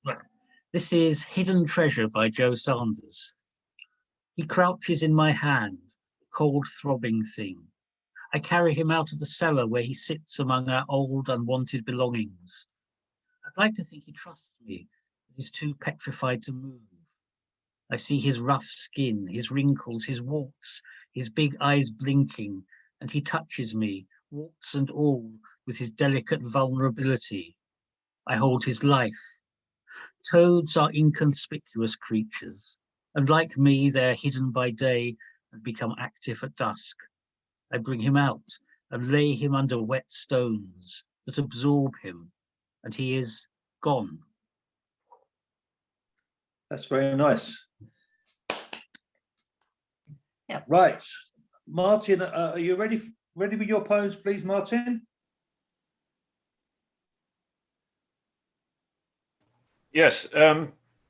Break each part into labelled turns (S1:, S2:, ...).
S1: Well, this is Hidden Treasure by Joe Sanders. He crouches in my hand, a cold throbbing thing. I carry him out of the cellar where he sits among our old unwanted belongings. I'd like to think he trusts me, but he's too petrified to move. I see his rough skin, his wrinkles, his warts, his big eyes blinking, and he touches me, warts and all, with his delicate vulnerability. I hold his life. Toads are inconspicuous creatures, and like me, they're hidden by day and become active at dusk. I bring him out and lay him under wet stones that absorb him, and he is gone.
S2: That's very nice.
S3: Yeah.
S2: Right, Martin, are you ready with your poems, please, Martin?
S4: Yes.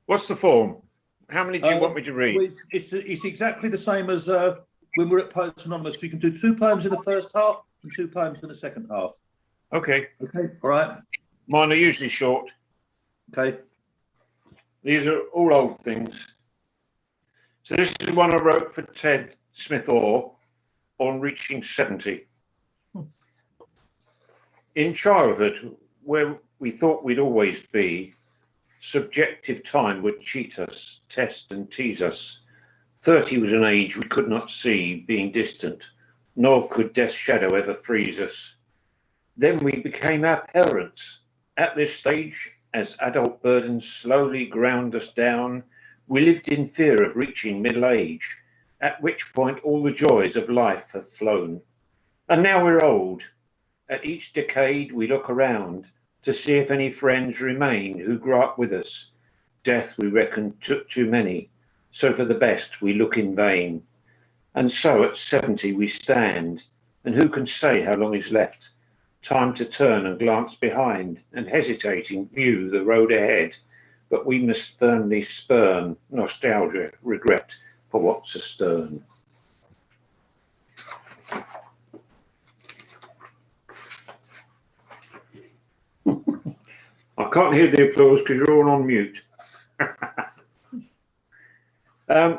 S4: What's the form? How many do you want me to read?
S2: Well, it's exactly the same as when we're at Poets Anonymous. You can do 2 poems in the first half and 2 poems in the second half.
S4: Okay.
S2: Okay, all right.
S4: Mine are usually short.
S2: Okay.
S4: These are all old things. So this is one I wrote for Ted Smith-Orr on reaching 70. In childhood, where we thought we'd always be, subjective time would cheat us, test and tease us. 30 was an age we could not see, being distant, nor could death's shadow ever freeze us. Then we became our parents. At this stage, as adult burdens slowly ground us down, we lived in fear of reaching middle age, at which point all the joys of life have flown. And now we're old. At each decade we look around to see if any friends remain who grew up with us. Death, we reckon, took too many, so for the best we look in vain. And so at 70 we stand, and who can say how long is left? Time to turn and glance behind, and hesitating view the road ahead. But we must firmly spurn nostalgia, regret for what's astern. I can't hear the applause because you're all on mute.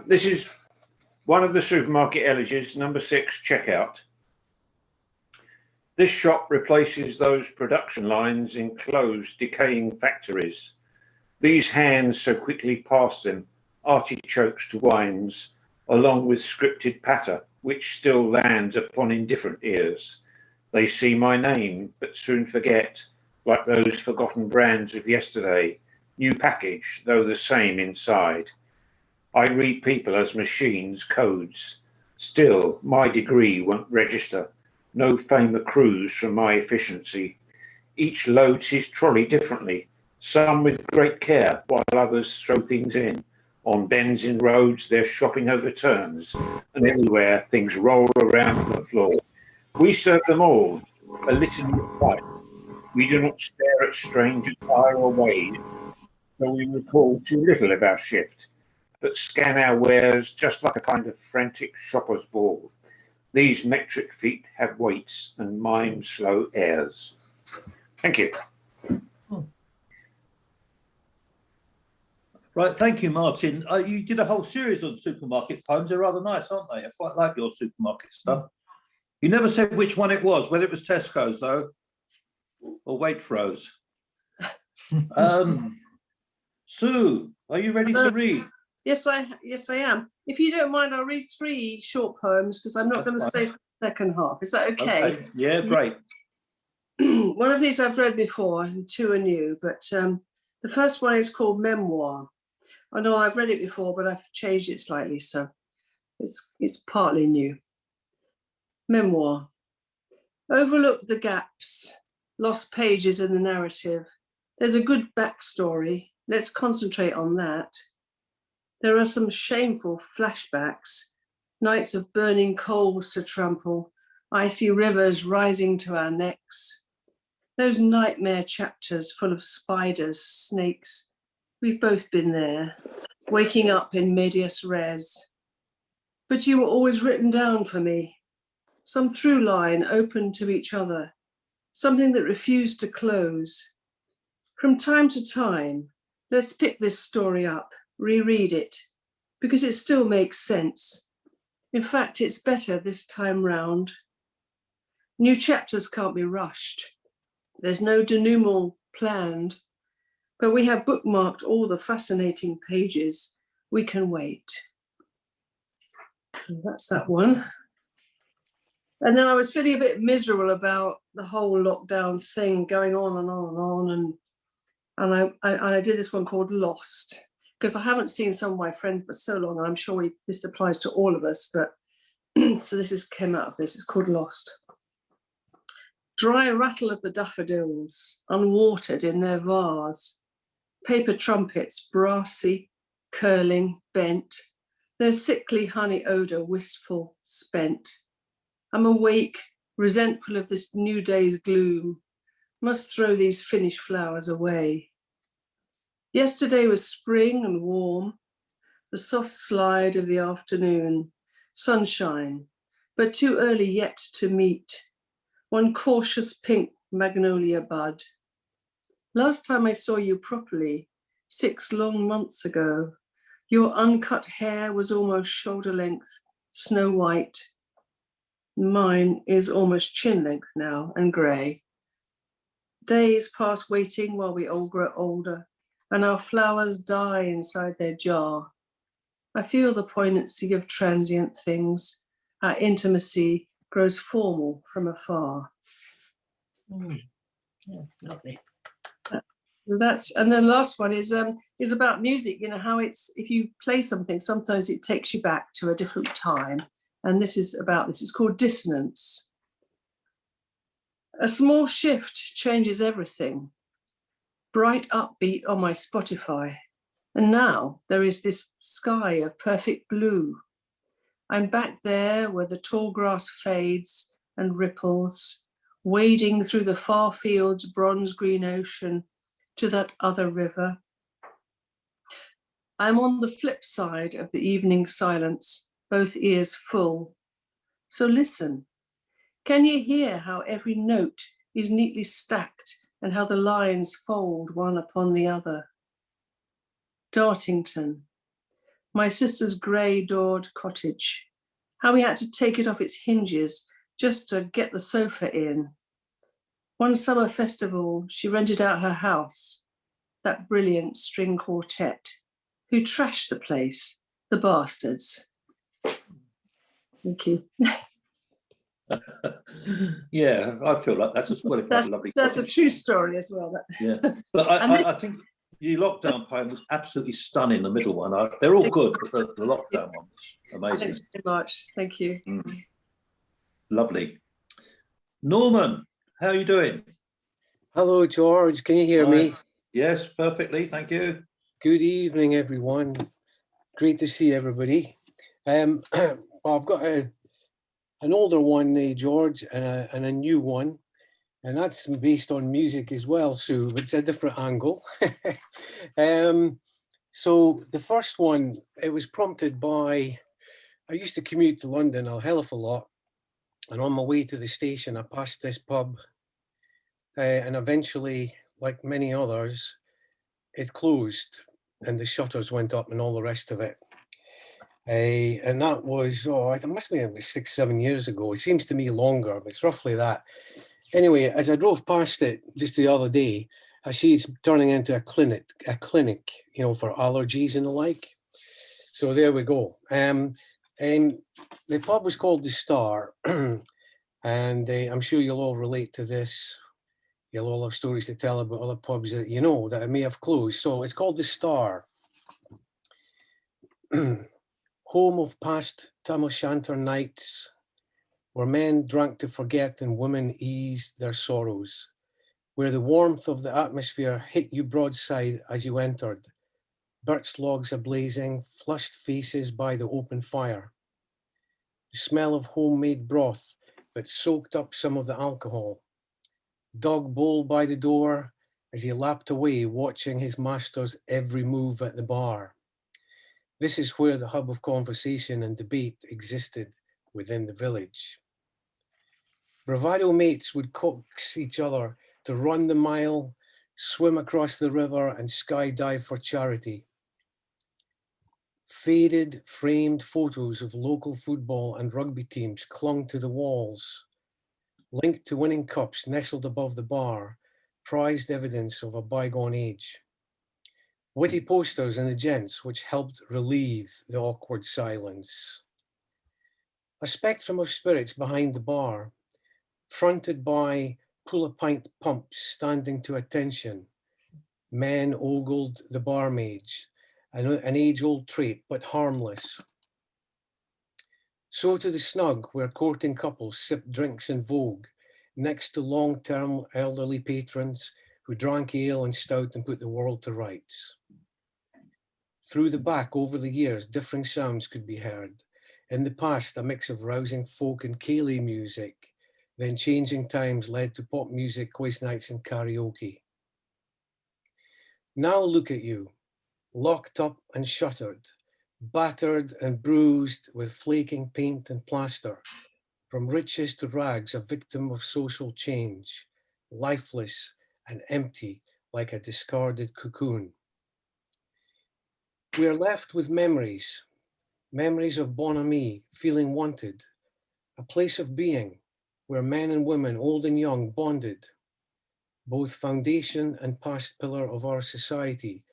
S4: This is one of the supermarket elegies, number 6, checkout. This shop replaces those production lines in closed, decaying factories. These hands so quickly pass them, artichokes to wines, along with scripted patter, which still lands upon indifferent ears. They see my name, but soon forget, like those forgotten brands of yesterday, new package, though the same inside. I read people as machines, codes. Still, my degree won't register. No fame accrues from my efficiency. Each loads his trolley differently, some with great care, while others throw things in. On bends in roads, they're shopping over turns, and everywhere things roll around the floor. We serve them all, a litany of life. We do not stare at strangers high or wade, so we recall too little of our shift, but scan our wares just like a kind of frantic shopper's ball. These metric feet have weights and mime slow airs. Thank you.
S2: Right, thank you, Martin. You did a whole series on supermarket poems. They're rather nice, aren't they? I quite like your supermarket stuff. You never said which one it was, whether it was Tesco's, though, or Waitrose. Sue, are you ready to read?
S3: Yes, I am. If you don't mind, I'll read 3 short poems because I'm not going to stay for the second half. Is that okay?
S2: Yeah, great.
S3: One of these I've read before and 2 are new, but the first one is called Memoir. I know I've read it before, but I've changed it slightly, so it's partly new. Memoir. Overlook the gaps, lost pages in the narrative. There's a good backstory. Let's concentrate on that. There are some shameful flashbacks, nights of burning coals to trample, icy rivers rising to our necks. Those nightmare chapters full of spiders, snakes. We've both been there, waking up in medias res. But you were always written down for me. Some through line open to each other, something that refused to close. From time to time, Let's pick this story up, reread it, because it still makes sense. In fact, it's better this time round. New chapters can't be rushed. There's no denouement planned, but we have bookmarked all the fascinating pages. We can wait. And that's that one. And then I was feeling a bit miserable about the whole lockdown thing going on and on and on. And I did this one called Lost, because I haven't seen some of my friends for so long, and I'm sure this applies to all of us, but so came out of this, it's called Lost. Dry rattle of the daffodils, unwatered in their vase, paper trumpets, brassy, curling, bent, their sickly honey odour wistful, spent. I'm awake, resentful of this new day's gloom, must throw these finished flowers away. Yesterday was spring and warm, the soft slide of the afternoon, sunshine, but too early yet to meet. One cautious pink magnolia bud. Last time I saw you properly, 6 long months ago, your uncut hair was almost shoulder length, snow white. Mine is almost chin length now and grey. Days pass waiting while we all grow older, and our flowers die inside their jar. I feel the poignancy of transient things. Our intimacy grows formal from afar.
S1: Yeah, lovely.
S3: And then the last one is about music. You know how it's, if you play something, sometimes it takes you back to a different time. And this is about this. It's called Dissonance. A small shift changes everything. Bright upbeat on my Spotify. And now there is this sky of perfect blue. I'm back there where the tall grass fades and ripples, wading through the far fields' bronze green ocean to that other river. I'm on the flip side of the evening silence, both ears full. So listen, can you hear how every note is neatly stacked and how the lines fold one upon the other? Dartington, my sister's grey-doored cottage, how we had to take it off its hinges just to get the sofa in. One summer festival, she rented out her house, that brilliant string quartet, who trashed the place, the bastards. Thank you.
S2: Yeah, I feel like that's well, if a lovely.
S3: That's a true story as well.
S2: Yeah, but I think the lockdown poem was absolutely stunning. The middle one, they're all good, but the lockdown one was amazing.
S3: Thanks very much. Thank you.
S2: Lovely. Norman, how are you doing?
S5: Hello, George. Can you hear me?
S2: Yes, perfectly. Thank you.
S5: Good evening, everyone. Great to see everybody. Well, I've got an older one, George, and a new one, and that's based on music as well, so it's a different angle. So the first one, it was prompted by, I used to commute to London a hell of a lot, and on my way to the station, I passed this pub, and eventually, like many others, it closed and the shutters went up and all the rest of it. And that was, it must have been 6, 7 years ago. It seems to me longer, but it's roughly that. Anyway, as I drove past it just the other day, I see it's turning into a clinic, you know, for allergies and the like. So there we go. And the pub was called The Star, and I'm sure you'll all relate to this. You'll all have stories to tell about other pubs that you know that may have closed. So it's called The Star. Home of past Tam O'Shanter nights, where men drank to forget and women eased their sorrows, where the warmth of the atmosphere hit you broadside as you entered, birch logs ablazing, flushed faces by the open fire, the smell of homemade broth that soaked up some of the alcohol, dog bowl by the door as he lapped away watching his master's every move at the bar. This is where the hub of conversation and debate existed within the village. Bravado mates would coax each other to run the mile, swim across the river and skydive for charity. Faded, framed photos of local football and rugby teams clung to the walls, linked to winning cups nestled above the bar, prized evidence of a bygone age. Witty posters in the gents which helped relieve the awkward silence. A spectrum of spirits behind the bar, fronted by pull-a-pint pumps standing to attention. Men ogled the barmaids, an age-old trait, but harmless. So to the snug, where courting couples sipped drinks in vogue, next to long-term elderly patrons who drank ale and stout and put the world to rights. Through the back, over the years, differing sounds could be heard. In the past, a mix of rousing folk and ceilidh music, then changing times led to pop music, quiz nights and karaoke. Now look at you, locked up and shuttered, battered and bruised with flaking paint and plaster, from riches to rags, a victim of social change, lifeless and empty like a discarded cocoon. We are left with memories, memories of bonhomie, feeling wanted, a place of being where men and women, old and young, bonded, both foundation and past pillar of our society,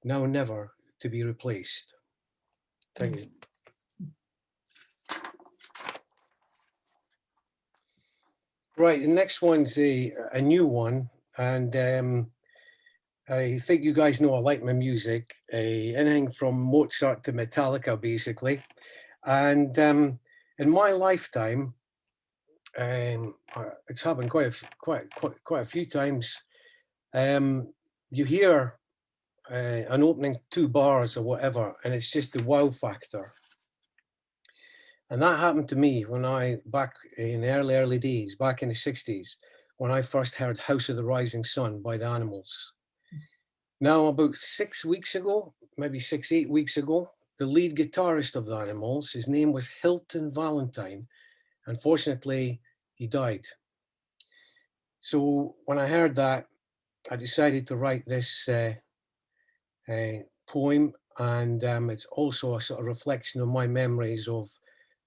S5: now never to be replaced. Thank you. Right, the next one's a new one, and I think you guys know I like my music, anything from Mozart to Metallica, basically. And in my lifetime, it's happened quite a few times. You hear an opening 2 bars or whatever, and it's just the wow factor. And that happened to me when back in the early days, back in the 60s, when I first heard House of the Rising Sun by the Animals. Now, about 6 weeks ago, maybe 6-8 weeks ago, the lead guitarist of the Animals, his name was Hilton Valentine. Unfortunately, he died. So when I heard that, I decided to write this poem, and it's also a sort of reflection of my memories of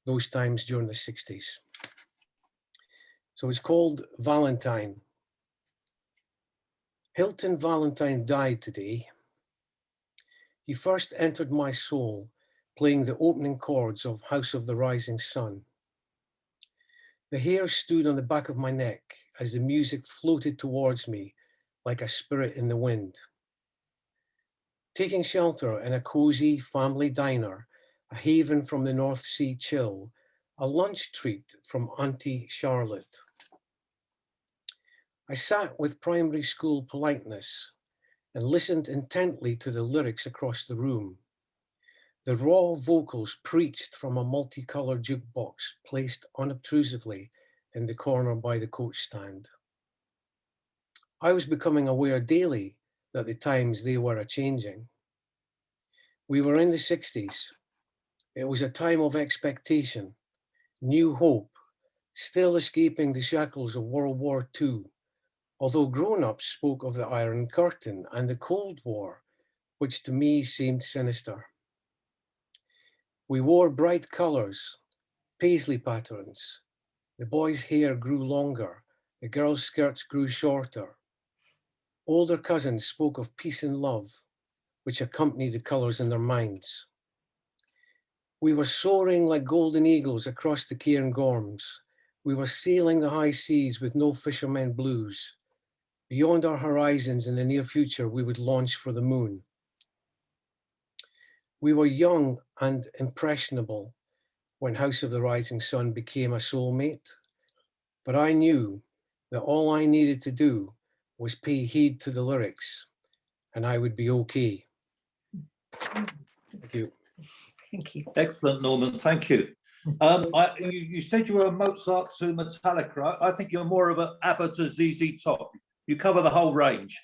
S5: those times during the 60s. So it's called Valentine. Hilton Valentine died today. He first entered my soul playing the opening chords of House of the Rising Sun. The hair stood on the back of my neck as the music floated towards me like a spirit in the wind. Taking shelter in a cozy family diner, a haven from the North Sea chill, a lunch treat from Auntie Charlotte. I sat with primary school politeness and listened intently to the lyrics across the room. The raw vocals preached from a multicolored jukebox placed unobtrusively in the corner by the coach stand. I was becoming aware daily that the times they were a-changing. We were in the 60s. It was a time of expectation, new hope, still escaping the shackles of World War II, although grown-ups spoke of the Iron Curtain and the Cold War, which to me seemed sinister. We wore bright colors, paisley patterns. The boys' hair grew longer, the girls' skirts grew shorter. Older cousins spoke of peace and love, which accompanied the colors in their minds. We were soaring like golden eagles across the Cairngorms. We were sailing the high seas with no fishermen blues. Beyond our horizons in the near future, we would launch for the moon. We were young and impressionable when House of the Rising Sun became a soulmate, but I knew that all I needed to do was pay heed to the lyrics and I would be okay. Thank you.
S3: Thank you.
S2: Excellent, Norman. Thank you. You said you were a Mozart to Metallica. I think you're more of an ABBA to ZZ Top. You cover the whole range.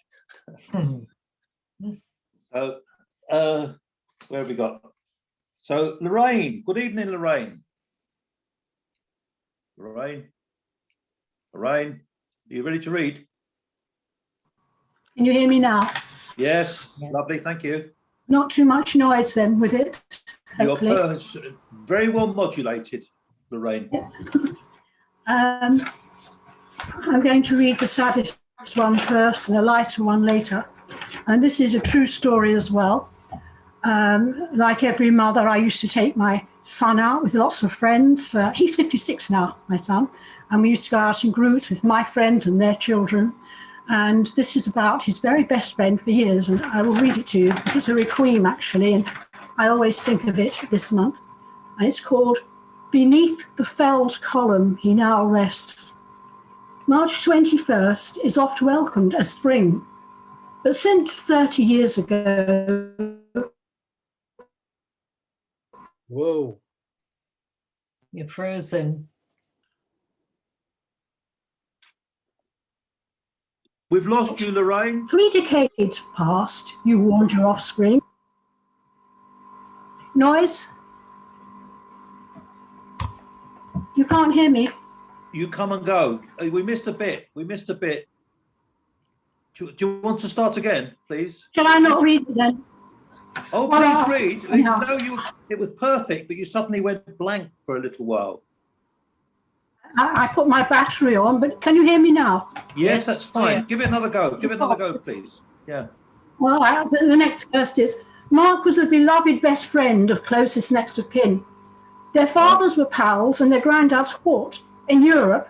S2: So, where have we got? So, Lorraine. Good evening, Lorraine. Lorraine, are you ready to read?
S6: Can you hear me now?
S2: Yes, lovely, thank you.
S6: Not too much noise then with it,
S2: You're
S6: hopefully.
S2: very well modulated, Lorraine.
S6: I'm going to read the saddest one first and a lighter one later. And this is a true story as well. Like every mother, I used to take my son out with lots of friends. He's 56 now, my son. And we used to go out in groups with my friends and their children. And this is about his very best friend for years. And I will read it to you. It's a requiem, actually. And I always think of it this month. And it's called Beneath the Felled Column He Now Rests. March 21st is oft welcomed as spring. But since 30 years ago,
S5: Whoa.
S7: You're frozen.
S2: We've lost you, Lorraine.
S6: 3 decades past, you warned your offspring. Noise? You can't hear me.
S2: You come and go. We missed a bit. Do you want to start again, please?
S6: Shall I not read it then?
S2: Oh,
S6: Well,
S2: please read.
S6: yeah.
S2: No, it was perfect, but you suddenly went blank for a little while.
S6: I put my battery on, but can you hear me now?
S2: Yes, that's fine.
S7: Yeah.
S2: Give it another go. Give it another go, please. Yeah.
S6: Well, the next verse is, Mark was a beloved best friend of closest next of kin. Their fathers were pals and their granddads fought. In Europe,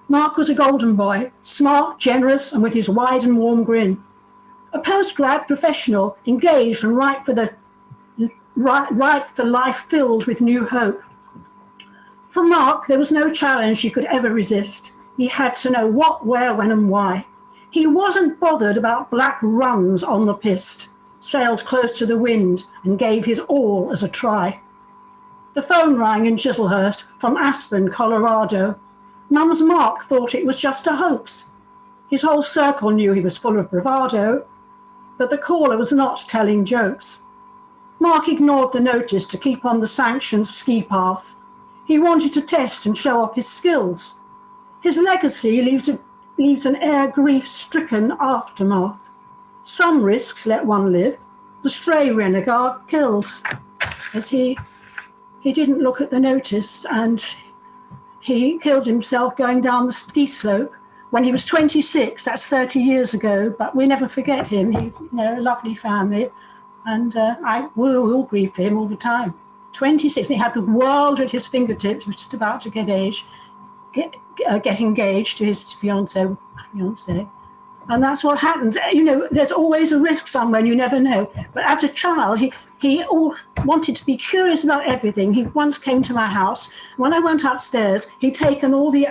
S6: Mark was a golden boy, smart, generous, and with his wide and warm grin. A post-grad professional, engaged and ripe for life filled with new hope. For Mark, there was no challenge he could ever resist. He had to know what, where, when, and why. He wasn't bothered about black runs on the piste, sailed close to the wind, and gave his all as a try. The phone rang in Chislehurst from Aspen, Colorado. Mum's Mark thought it was just a hoax. His whole circle knew he was full of bravado, but the caller was not telling jokes. Mark ignored the notice to keep on the sanctioned ski path. He wanted to test and show off his skills. His legacy leaves an air grief-stricken aftermath. Some risks let one live. The stray renegade kills. As he didn't look at the notice and he killed himself going down the ski slope when he was 26. That's 30 years ago, but we never forget him. He's a lovely family, and we all grieve for him all the time. 26, he had the world at his fingertips, was just about to get engaged to his fiancée. And that's what happens. There's always a risk somewhere, and you never know. But as a child, he wanted to be curious about everything. He once came to my house. When I went upstairs, he'd taken all the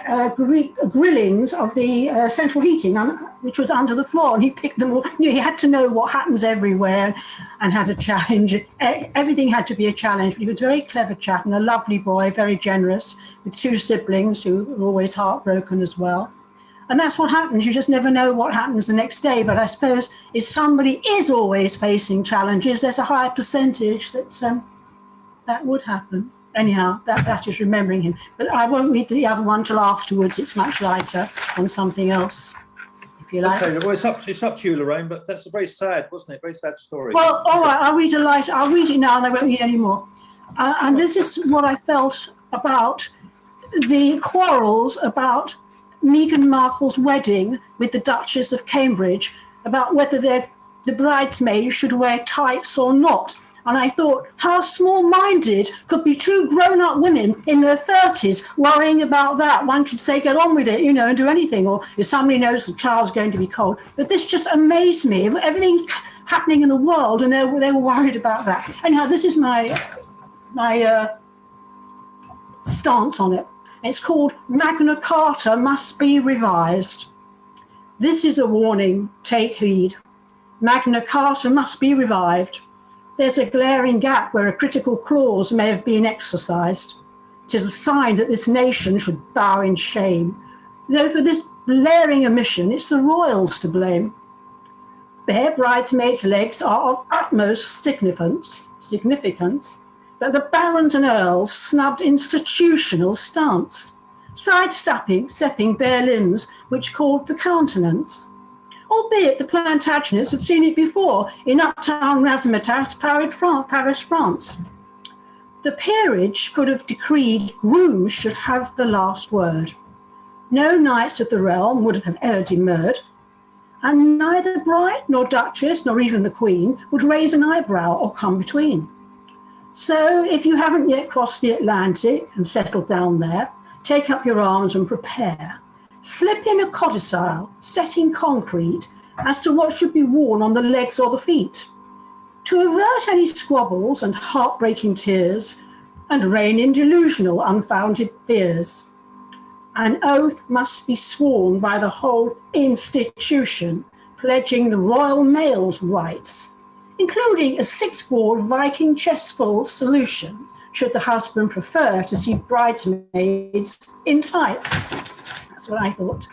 S6: grillings of the central heating, which was under the floor, and he picked them all. He had to know what happens everywhere and had a challenge. Everything had to be a challenge. But he was a very clever chap and a lovely boy, very generous, with 2 siblings who were always heartbroken as well. And that's what happens. You just never know what happens the next day. But I suppose if somebody is always facing challenges, there's a higher percentage that would happen. Anyhow, that is remembering him. But I won't read the other one till afterwards. It's much lighter on something else, if you like.
S2: Okay, well, it's up to you, Lorraine, but that's a very sad, wasn't it? Very sad story.
S6: Well, all right, I'll read it now and I won't read any more. And this is what I felt about the quarrels about Meghan Markle's wedding with the Duchess of Cambridge, about whether the bridesmaids should wear tights or not. And I thought, how small-minded could be 2 grown-up women in their 30s worrying about that? One should say, get on with it, and do anything. Or if somebody knows the child's going to be cold. But this just amazed me. Everything's happening in the world, and they were worried about that. Anyhow, this is my stance on it. It's called Magna Carta Must Be Revised. This is a warning, take heed. Magna Carta must be revived. There's a glaring gap where a critical clause may have been exercised. 'Tis a sign that this nation should bow in shame. Though for this blaring omission, it's the royals to blame. Bare bridesmaids' legs are of utmost significance, but the barons and earls snubbed institutional stance, sidestepping bare limbs which called for countenance. albeit the Plantagenets had seen it before in uptown razzmatazz, Paris, France. The peerage could have decreed grooms should have the last word. No knights of the realm would have ever demurred, and neither bride nor duchess nor even the queen would raise an eyebrow or come between. So if you haven't yet crossed the Atlantic and settled down there, take up your arms and prepare. Slip in a codicil set in concrete as to what should be worn on the legs or the feet, to avert any squabbles and heartbreaking tears and rein in delusional unfounded fears. An oath must be sworn by the whole institution, pledging the Royal Mail's rights, including a 6-board Viking chessful solution, should the husband prefer to see bridesmaids in tights. That's what I thought.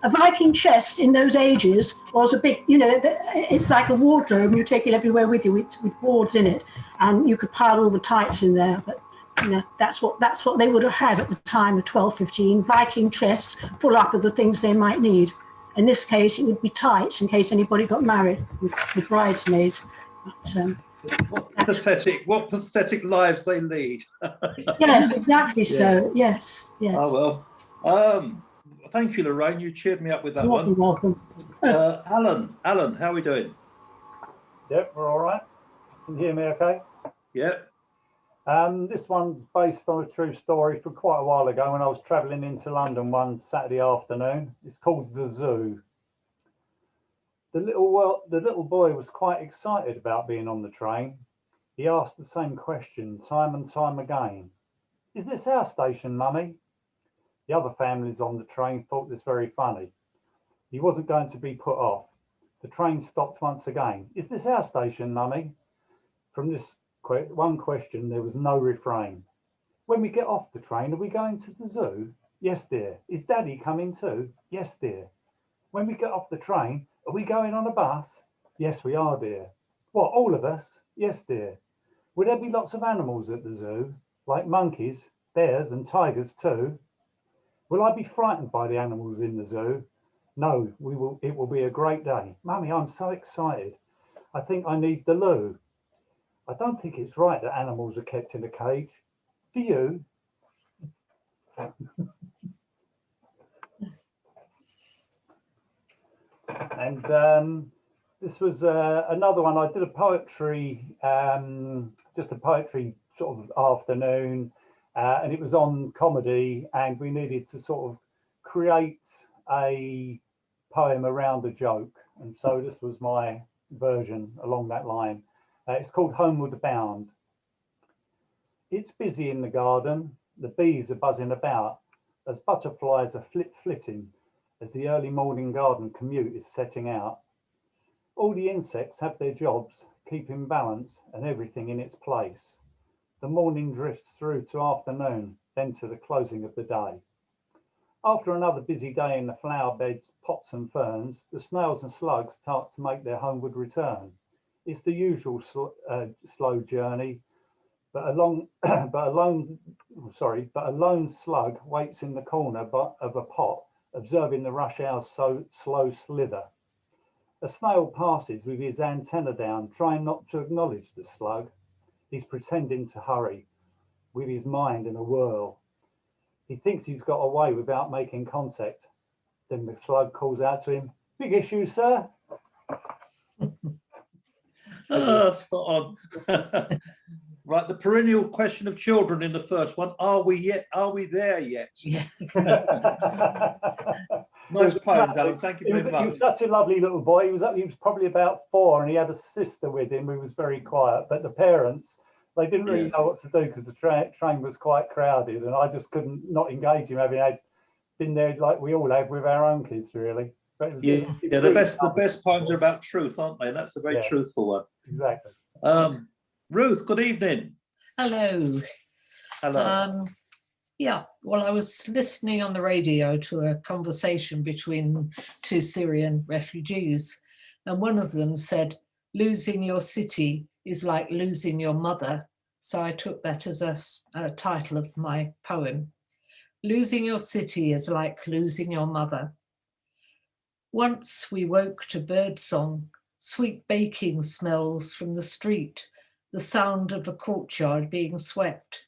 S6: A Viking chest in those ages was a big, it's like a wardrobe. You take it everywhere with you with boards in it, and you could pile all the tights in there. But that's what they would have had at the time of 1215. Viking chest full up of the things they might need. In this case, it would be tights in case anybody got married with bridesmaids. But,
S2: what pathetic lives they lead.
S6: Yes, exactly. Yeah. So yes.
S2: Oh well. Thank you, Lorraine. You cheered me up with that
S6: You're
S2: one.
S6: welcome.
S2: Alan, how are we doing?
S8: Yep, we're all right. Can you hear me okay?
S2: Yep.
S8: This one's based on a true story from quite a while ago when I was travelling into London one Saturday afternoon. It's called The Zoo. The little boy was quite excited about being on the train. He asked the same question time and time again. Is this our station, Mummy? The other families on the train thought this very funny. He wasn't going to be put off. The train stopped once again. Is this our station, Mummy? From this one question, there was no refrain. When we get off the train, are we going to the zoo? Yes, dear. Is Daddy coming too? Yes, dear. When we get off the train, are we going on a bus? Yes, we are, dear. What, all of us? Yes, dear. Will there be lots of animals at the zoo, like monkeys, bears and tigers too? Will I be frightened by the animals in the zoo? No, it will be a great day. Mummy, I'm so excited. I think I need the loo. I don't think it's right that animals are kept in a cage. Do you? And this was another one. I did a poetry, just a poetry sort of afternoon, and it was on comedy, and we needed to sort of create a poem around a joke. And so this was my version along that line. It's called Homeward Bound. It's busy in the garden. The bees are buzzing about as butterflies are flitting as the early morning garden commute is setting out. All the insects have their jobs, keeping balance and everything in its place. The morning drifts through to afternoon, then to the closing of the day. After another busy day in the flower beds, pots and ferns, the snails and slugs start to make their homeward return. It's the usual slow journey, but a lone slug waits in the corner of a pot, observing the rush hour's slow slither. A snail passes with his antenna down, trying not to acknowledge the slug. He's pretending to hurry, with his mind in a whirl. He thinks he's got away without making contact. Then the slug calls out to him, "Big issue, sir."
S2: Oh, spot on. Right, the perennial question of children in the first one. Are we there yet?
S7: Yeah.
S2: Nice poem, Alan. Thank you very much.
S8: He was such a lovely little boy. He was probably about 4, and he had a sister with him who was very quiet. But the parents, they didn't really know what to do because the train was quite crowded, and I just couldn't not engage him, having been there like we all have with our own kids, really. But it was,
S2: the best poems are about truth, aren't they? And that's a very truthful one.
S8: Exactly.
S2: Ruth, good evening.
S7: Hello.
S2: Hello.
S7: Yeah, well, I was listening on the radio to a conversation between 2 Syrian refugees, and one of them said, "Losing your city is like losing your mother." So I took that as a title of my poem. Losing your city is like losing your mother. Once we woke to birdsong, sweet baking smells from the street, the sound of the courtyard being swept.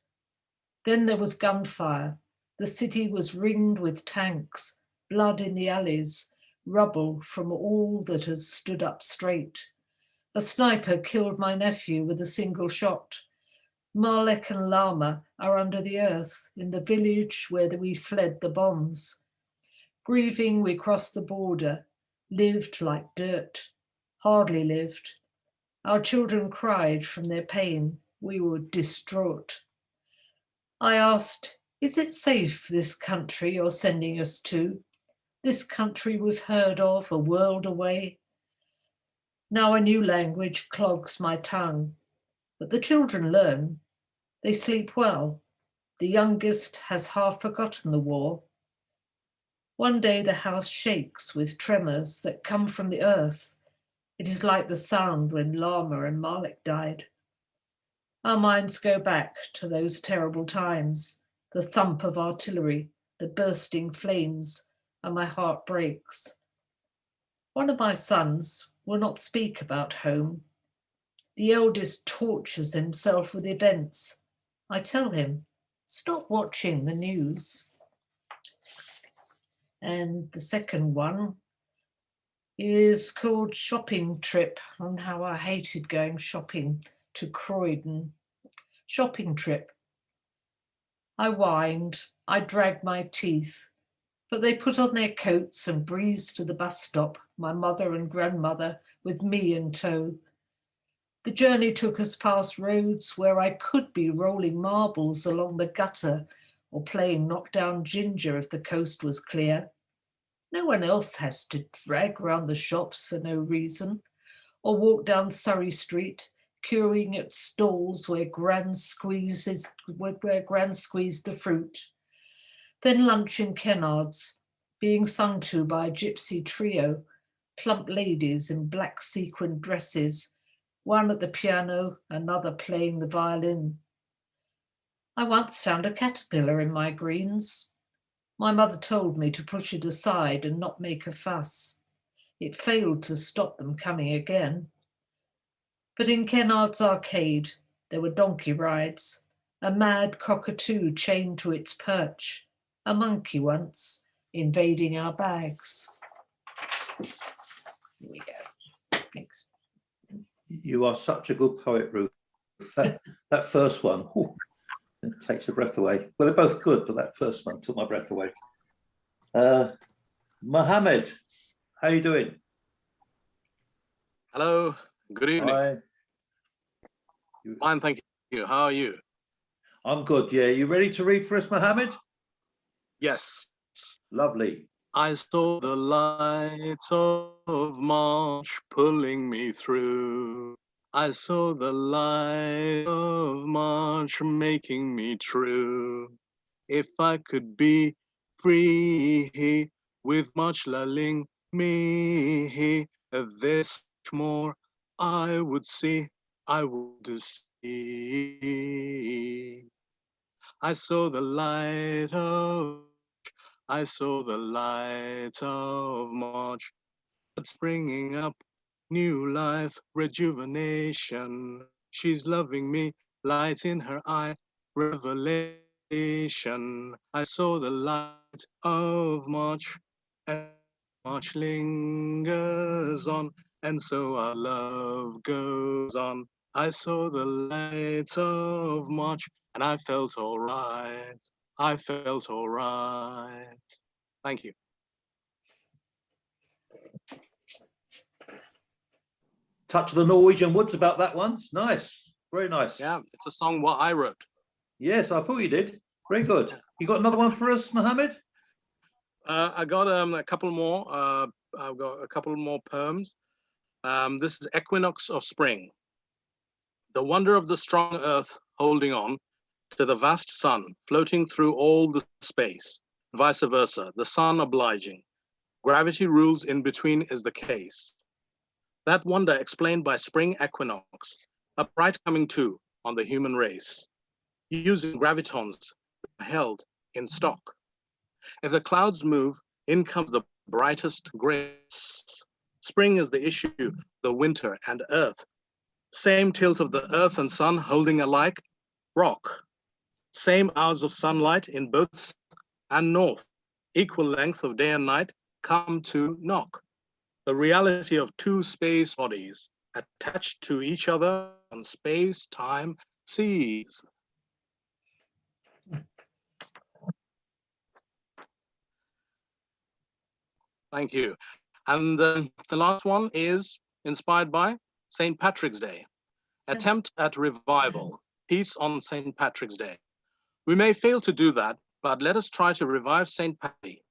S7: Then there was gunfire. The city was ringed with tanks, blood in the alleys, rubble from all that has stood up straight. A sniper killed my nephew with a single shot. Malek and Lama are under the earth in the village where we fled the bombs. Grieving, we crossed the border, lived like dirt, hardly lived. Our children cried from their pain. We were distraught. I asked, is it safe, this country you're sending us to? This country we've heard of a world away? Now a new language clogs my tongue, but the children learn. They sleep well. The youngest has half forgotten the war. One day the house shakes with tremors that come from the earth. It is like the sound when Lama and Malek died. Our minds go back to those terrible times, the thump of artillery, the bursting flames, and my heart breaks. One of my sons will not speak about home. The eldest tortures himself with events. I tell him, stop watching the news. And the second one is called Shopping Trip, on how I hated going shopping to Croydon. Shopping trip. I whined, I dragged my teeth, but they put on their coats and breezed to the bus stop, my mother and grandmother with me in tow. The journey took us past roads where I could be rolling marbles along the gutter or playing knock-down ginger if the coast was clear. No one else has to drag round the shops for no reason, or walk down Surrey Street, queuing at stalls where Gran squeezed the fruit. Then lunch in Kennard's, being sung to by a gypsy trio, plump ladies in black sequined dresses, one at the piano, another playing the violin. I once found a caterpillar in my greens. My mother told me to push it aside and not make a fuss. It failed to stop them coming again. But in Kennard's arcade, there were donkey rides, a mad cockatoo chained to its perch, a monkey once invading our bags. Here we go. Thanks.
S2: You are such a good poet, Ruth. That first one, whew, it takes your breath away. Well, they're both good, but that first one took my breath away. Mohammed, how you doing?
S9: Hello, good evening.
S2: Hi.
S9: Fine, thank you. How are you?
S2: I'm good, yeah. You ready to read for us, Mohammed?
S9: Yes.
S2: Lovely.
S9: I saw the lights of March pulling me through. I saw the light of March making me true. If I could be free with much lulling me, this more I would see, I would see. I saw the light of, I saw the light of March, springing up, new life, rejuvenation. She's loving me, light in her eye, revelation. I saw the light of March, and March lingers on, and so our love goes on. I saw the light of March, and I felt all right. I felt all right. Thank you.
S2: Touch of the Norwegian Woods about that one. It's nice. Very nice.
S9: Yeah, it's a song what I wrote.
S2: Yes, I thought you did. Very good. You got another one for us, Mohammed?
S9: I got a couple more. I've got a couple more poems. This is Equinox of Spring. The wonder of the strong earth holding on to the vast sun floating through all the space, vice versa, the sun obliging. Gravity rules in between is the case. That wonder explained by spring equinox, a bright coming to on the human race, using gravitons held in stock. If the clouds move, in comes the brightest grace. Spring is the issue, the winter and earth. Same tilt of the earth and sun holding alike rock. Same hours of sunlight in both south and north. Equal length of day and night come to knock. The reality of two space bodies attached to each other on space-time seas. Thank you. And the last one is inspired by St. Patrick's Day. Attempt at revival, peace on St. Patrick's Day. We may fail to do that, but let us try to revive St. Paddy.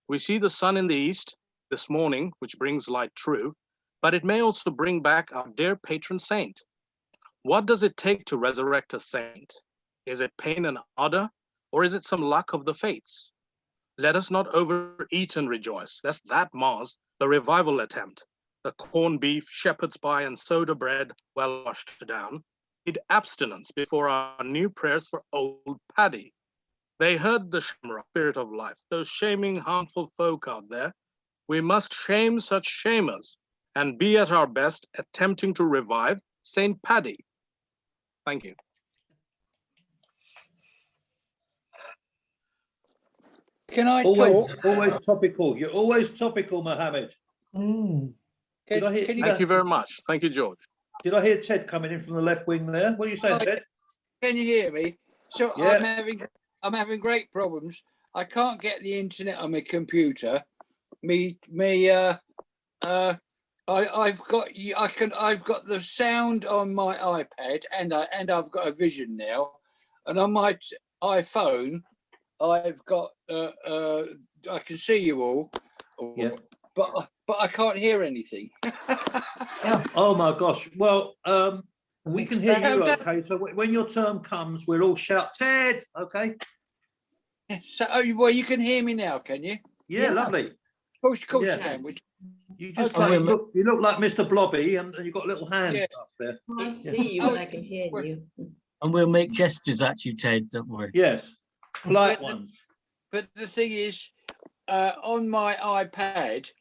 S9: We see the sun in the east this morning, which brings light true, but it may also bring back our dear patron saint. What does it take to resurrect a saint? Is it pain and ardor, or is it some luck of the fates? Let us not overeat and rejoice, lest that mars the revival attempt. The corned beef, shepherd's pie, and soda bread, well washed down, need abstinence before our new prayers for old Paddy. They heard the shamrock spirit of life, those shaming, harmful folk out there. We must shame such shamers and be at our best attempting to revive St. Paddy. Thank you.
S10: Can I
S2: Always,
S10: talk?
S2: always topical. You're always topical, Mohammed.
S10: Can
S9: Thank you very much. Thank you, George.
S2: Did I hear Ted coming in from the left wing there? What are you saying, Ted?
S10: Can you hear me? So
S2: Yeah.
S10: I'm having great problems. I can't get the internet on my computer. I've got the sound on my iPad and I've got a vision now, and on my iPhone I've got I can see you all,
S2: Yeah.
S10: but I can't hear anything.
S2: Oh my gosh. Well, we can hear you
S10: Explain.
S2: okay. So when your term comes, we'll all shout, Ted, okay?
S10: So, well, you can hear me now, can you?
S2: Yeah, lovely.
S10: Of course,
S2: Yeah.
S10: Sam.
S2: You just
S10: Okay.
S2: like, you look like Mr. Blobby and you've got little hands
S10: Yeah.
S2: up there.
S11: I see you and I can hear you.
S1: And we'll make gestures at you, Ted, don't worry.
S2: Yes, polite
S10: But the-
S2: ones.
S10: But the thing is, on my iPad,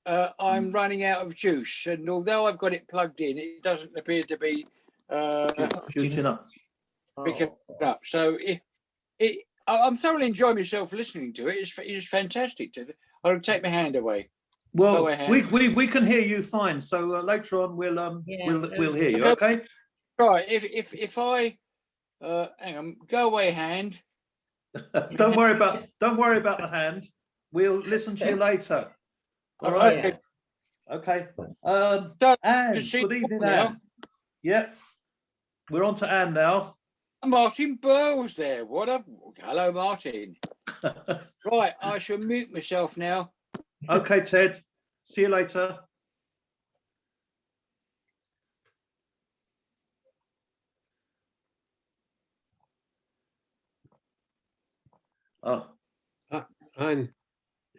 S10: I'm running out of juice, and although I've got it plugged in, it doesn't appear to be
S2: Juicing up.
S10: picking up. So I'm thoroughly enjoying myself listening to it. It's fantastic. I'll take my hand away.
S2: Well,
S10: Go ahead.
S2: we can hear you fine. So later on we'll hear you. Okay.
S10: Right. If I hang on, go away, hand.
S2: Don't worry about the hand. We'll listen to you later. All right.
S11: Yeah.
S2: Okay.
S10: Done.
S2: Anne,
S10: Good to see
S2: good
S10: you
S2: evening,
S10: now.
S2: Anne. Yeah. We're on to Anne now.
S10: Martin Burles there. What up? Hello, Martin. Right. I shall mute myself now.
S2: Okay, Ted. See you later. Oh,
S5: And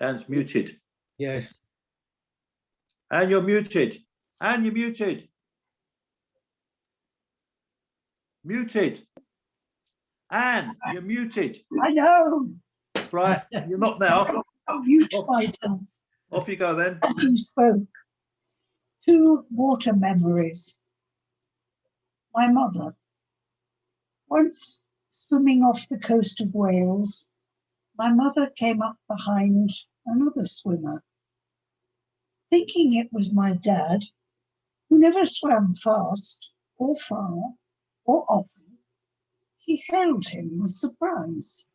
S2: Anne's muted.
S5: yeah,
S2: Anne, you're muted. Anne, you're muted. Muted. Anne, you're muted.
S12: I know.
S2: Right, you're not now.
S12: I'll mute myself
S2: Off you go then.
S12: as you spoke. 2 water memories. My mother. Once swimming off the coast of Wales, my mother came up behind another swimmer. Thinking it was my dad, who never swam fast or far or often, she hailed him with surprise.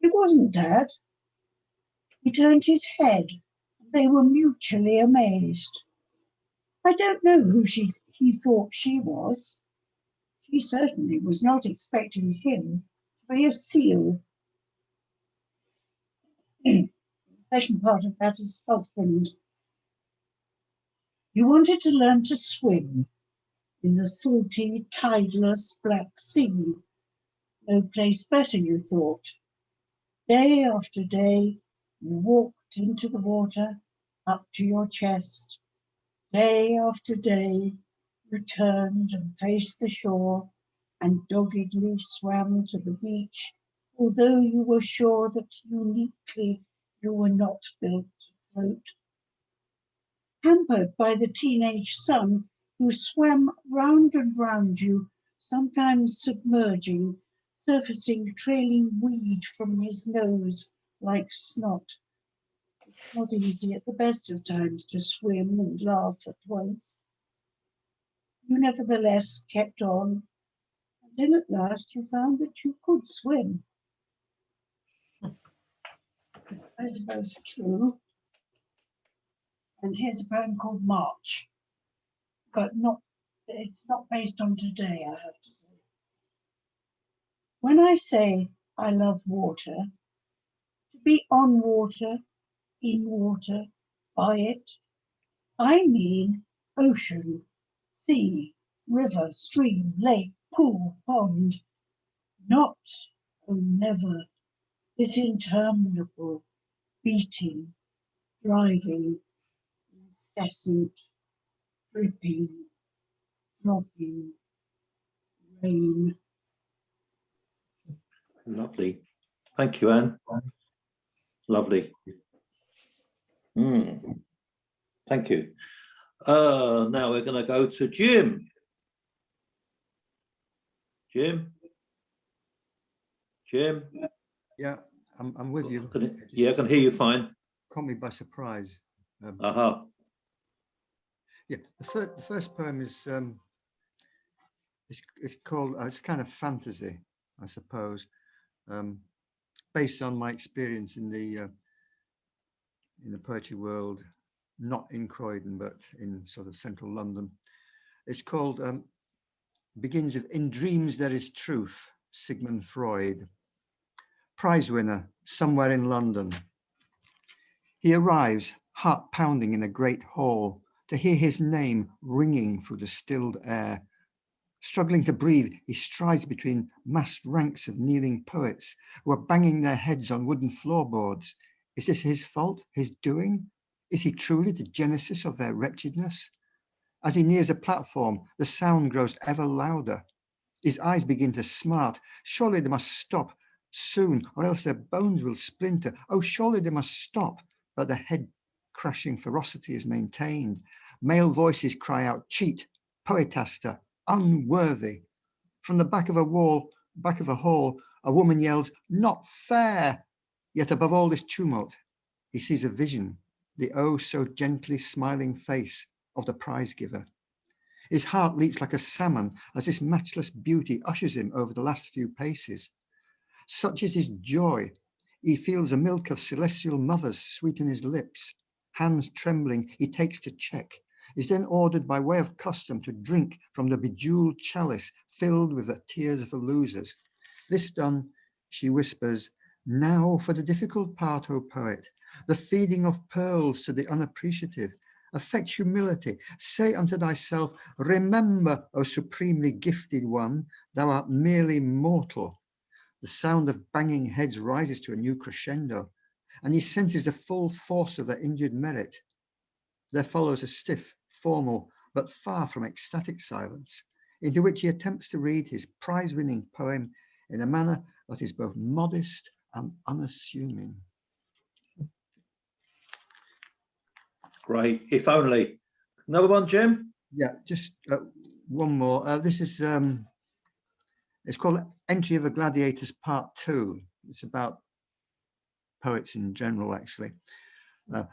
S12: It wasn't Dad. He turned his head, and they were mutually amazed. I don't know who he thought she was. She certainly was not expecting him to be a seal. The second part of that is husband. You wanted to learn to swim in the salty, tideless Black Sea. No place better, you thought. Day after day, you walked into the water up to your chest. Day after day, returned and faced the shore and doggedly swam to the beach, although you were sure that uniquely you were not built to wrote. Hampered by the teenage sun who swam round and round you, sometimes submerging, surfacing trailing weed from his nose like snot. It's not easy at the best of times to swim and laugh at once. You nevertheless kept on, and then at last you found that you could swim. I suppose true. And here's a poem called March, but it's not based on today, I have to say. When I say I love water, to be on water, in water, by it, I mean ocean, sea, river, stream, lake, pool, pond, not, oh never, this interminable, beating, driving, incessant, dripping, dropping, rain.
S2: Lovely. Thank you, Anne. Lovely. Thank you. Now we're going to go to Jim. Jim?
S13: Yeah, I'm with you.
S2: Yeah, I can hear you fine.
S13: Caught me by surprise. Yeah, the first poem is it's called it's kind of fantasy, I suppose, based on my experience in the poetry world, not in Croydon but in sort of central London. It's called begins with "In dreams there is truth," Sigmund Freud. Prize winner somewhere in London. He arrives, heart pounding in a great hall, to hear his name ringing through the stilled air. Struggling to breathe, he strides between massed ranks of kneeling poets who are banging their heads on wooden floorboards. Is this his fault, his doing? Is he truly the genesis of their wretchedness? As he nears a platform, the sound grows ever louder. His eyes begin to smart. Surely they must stop soon, or else their bones will splinter. Oh, surely they must stop. But the head-crashing ferocity is maintained. Male voices cry out, cheat, poetaster, unworthy. From the back of a hall, a woman yells, not fair. Yet above all this tumult, he sees a vision, the oh so gently smiling face of the prize giver. His heart leaps like a salmon as this matchless beauty ushers him over the last few paces. Such is his joy. He feels the milk of celestial mothers sweeten his lips. Hands trembling, he takes to check, is then ordered by way of custom to drink from the bejeweled chalice filled with the tears of the losers. This done, she whispers, now for the difficult part, O poet, the feeding of pearls to the unappreciative. Affect humility, say unto thyself, remember, O supremely gifted one, thou art merely mortal. The sound of banging heads rises to a new crescendo, and he senses the full force of their injured merit. There follows a stiff, formal, but far from ecstatic silence, into which he attempts to read his prize-winning poem in a manner that is both modest and unassuming.
S2: Great, if only. Another one, Jim?
S13: Yeah, just one more. This is, it's called Entry of the Gladiators Part 2. It's about poets in general, actually.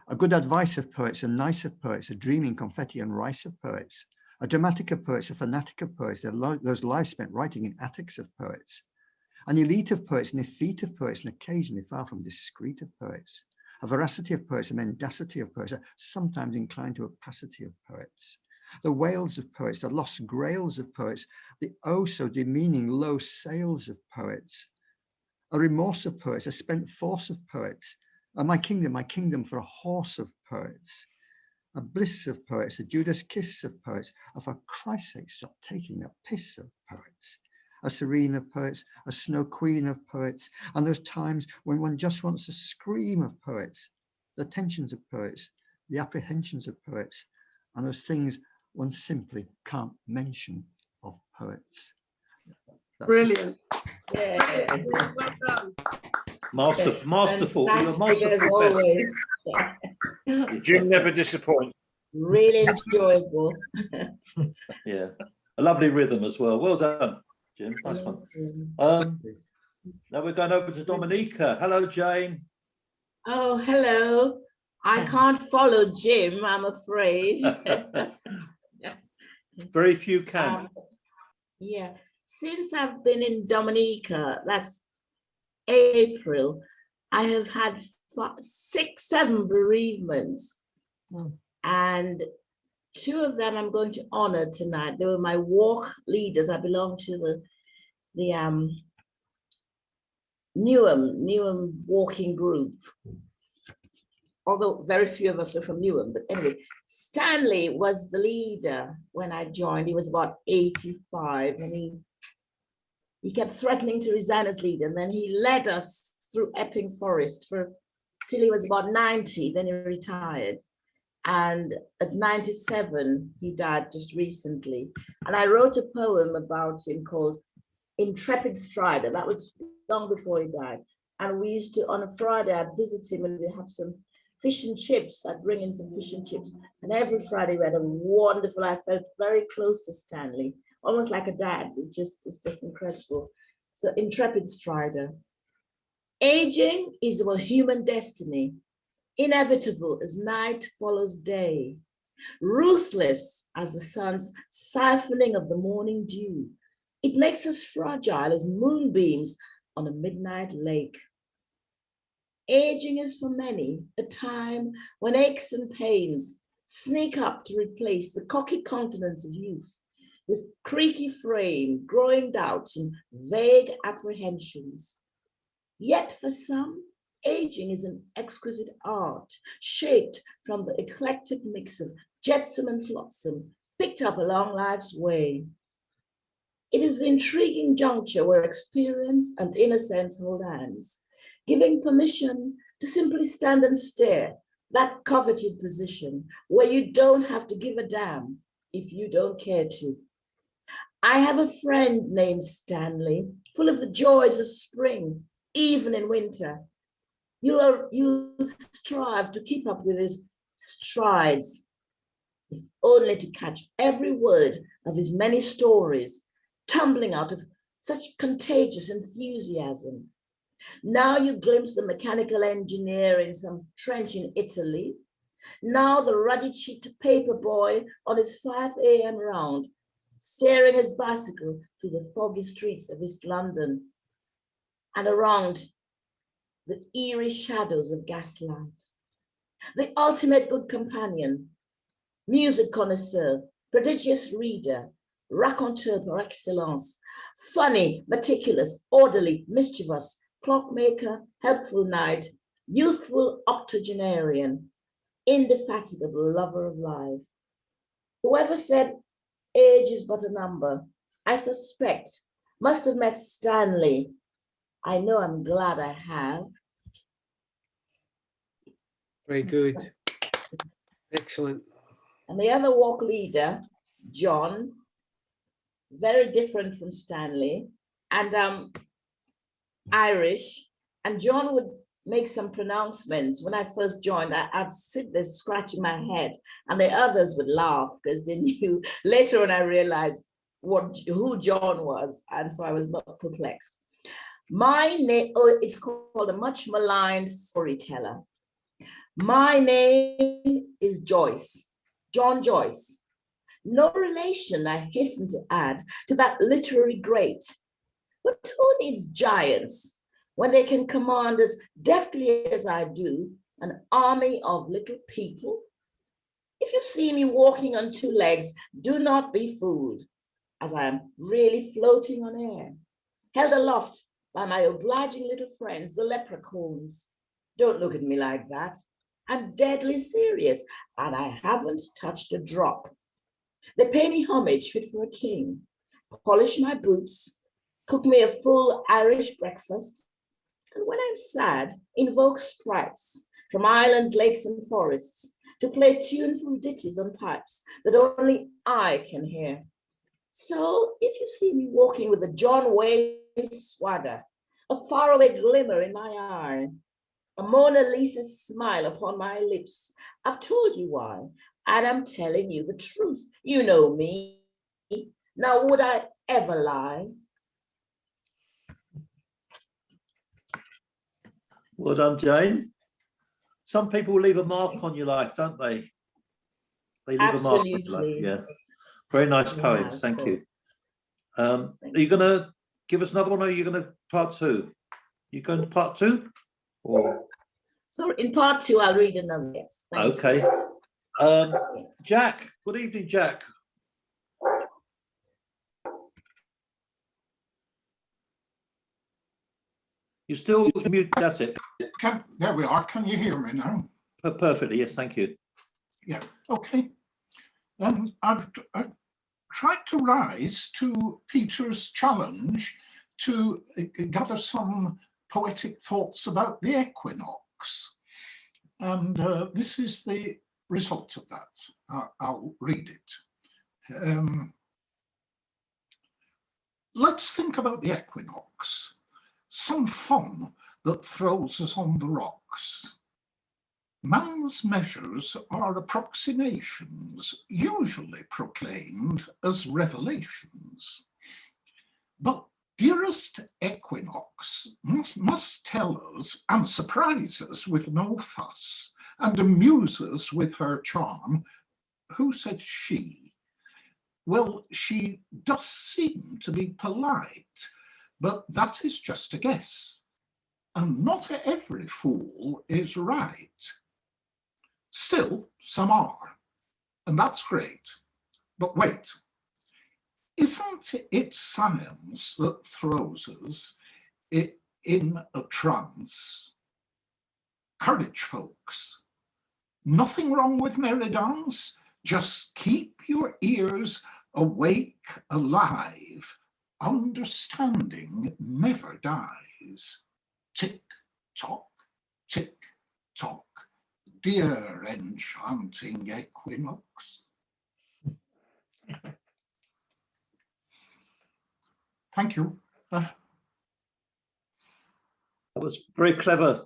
S13: A good advice of poets, a nice of poets, a dreaming confetti and rice of poets, a dramatic of poets, a fanatic of poets, those lives spent writing in attics of poets, an elite of poets, an effete of poets, and occasionally far from discreet of poets, a veracity of poets, a mendacity of poets, sometimes inclined to opacity of poets, the wails of poets, the lost grails of poets, the oh so demeaning low sails of poets, a remorse of poets, a spent force of poets, my kingdom for a horse of poets, a bliss of poets, a Judas kiss of poets, for Christ's sake, stop taking a piss of poets, a serene of poets, a snow queen of poets, and those times when one just wants to scream of poets, the tensions of poets, the apprehensions of poets, and those things one simply can't mention of poets. That's
S3: brilliant.
S11: Yeah.
S3: Well done.
S2: Masterful. You're
S11: Fantastic as
S2: masterful, Beth.
S11: always.
S4: Jim never disappoints.
S11: Really enjoyable.
S2: Yeah, a lovely rhythm as well. Well done, Jim. Nice one. Now we're going over to Dominica. Hello, Jane.
S11: Oh, hello. I can't follow Jim, I'm afraid.
S2: Very few can.
S11: Yeah, since I've been in Dominica, that's April, I have had 6, 7 bereavements. And 2 of them I'm going to honor tonight. They were my walk leaders. I belong to the Newham walking group. Although very few of us are from Newham, but anyway, Stanley was the leader when I joined. He was about 85, and he kept threatening to resign as leader, and then he led us through Epping Forest till he was about 90, then he retired. And at 97, he died just recently. And I wrote a poem about him called Intrepid Strider. That was long before he died. And we used to, on a Friday, I'd visit him and we'd have some fish and chips. I'd bring in some fish and chips. And every Friday we had a wonderful, I felt very close to Stanley, almost like a dad. It's just incredible. So Intrepid Strider. Aging is our human destiny, inevitable as night follows day, ruthless as the sun's siphoning of the morning dew. It makes us fragile as moonbeams on a midnight lake. Aging is for many a time when aches and pains sneak up to replace the cocky countenance of youth with creaky frame, growing doubts and vague apprehensions. Yet for some, aging is an exquisite art shaped from the eclectic mix of jetsam and flotsam picked up along life's way. It is the intriguing juncture where experience and innocence hold hands, giving permission to simply stand and stare, that coveted position where you don't have to give a damn if you don't care to. I have a friend named Stanley, full of the joys of spring, even in winter. You'll strive to keep up with his strides, if only to catch every word of his many stories, tumbling out of such contagious enthusiasm. Now you glimpse the mechanical engineer in some trench in Italy. Now the ruddy-cheeked paper boy on his 5 a.m. round, steering his bicycle through the foggy streets of East London and around the eerie shadows of gaslight. The ultimate good companion, music connoisseur, prodigious reader, raconteur par excellence, funny, meticulous, orderly, mischievous, clockmaker, helpful knight, youthful octogenarian, indefatigable lover of life. Whoever said age is but a number, I suspect must have met Stanley. I know I'm glad I have.
S5: Very good. Excellent.
S11: And the other walk leader, John, very different from Stanley, and Irish. And John would make some pronouncements. When I first joined, I'd sit there scratching my head, and the others would laugh because they knew. Later on, I realized who John was, and so I was not perplexed. My name, it's called a much maligned storyteller. My name is Joyce, John Joyce. No relation, I hasten to add, to that literary great. But who needs giants when they can command as deftly as I do an army of little people? If you see me walking on 2 legs, do not be fooled, as I am really floating on air, held aloft by my obliging little friends, the leprechauns. Don't look at me like that. I'm deadly serious, and I haven't touched a drop. They pay me homage fit for a king, polish my boots, cook me a full Irish breakfast, and when I'm sad, invoke sprites from islands, lakes, and forests to play tuneful ditties on pipes that only I can hear. So if you see me walking with a John Way swagger, a faraway glimmer in my eye, a Mona Lisa smile upon my lips. I've told you why, and I'm telling you the truth. You know me. Now, would I ever lie?
S2: Well done, Jane. Some people leave a mark on your life, don't they? They leave a mark on your life.
S11: Absolutely.
S2: Yeah. Very nice
S11: Yeah,
S2: poems. Thank
S11: so-
S2: you. Are you going to give us another one, or are you going to part two? You going to part two? Or
S11: So in part two, I'll read another. Yes. Thank
S2: okay.
S11: you.
S2: Jack. Good evening, Jack. You're still mute. That's it.
S14: There we are. Can you hear me now?
S2: Perfectly. Yes. Thank you.
S14: Yeah. Okay. I've tried to rise to Peter's challenge to gather some poetic thoughts about the equinox. And this is the result of that. I'll read it. Let's think about the equinox. Some fun that throws us on the rocks. Man's measures are approximations, usually proclaimed as revelations. But dearest equinox must tell us and surprise us with no fuss, and amuse us with her charm. Who said she? Well, she does seem to be polite, but that is just a guess, and not every fool is right. Still, some are, and that's great. But wait, isn't it science that throws us in a trance? Courage, folks. Nothing wrong with merry dance. Just keep your ears awake, alive. Understanding never dies. Tick tock, tick tock. Dear enchanting equinox. Thank you.
S2: That was very clever.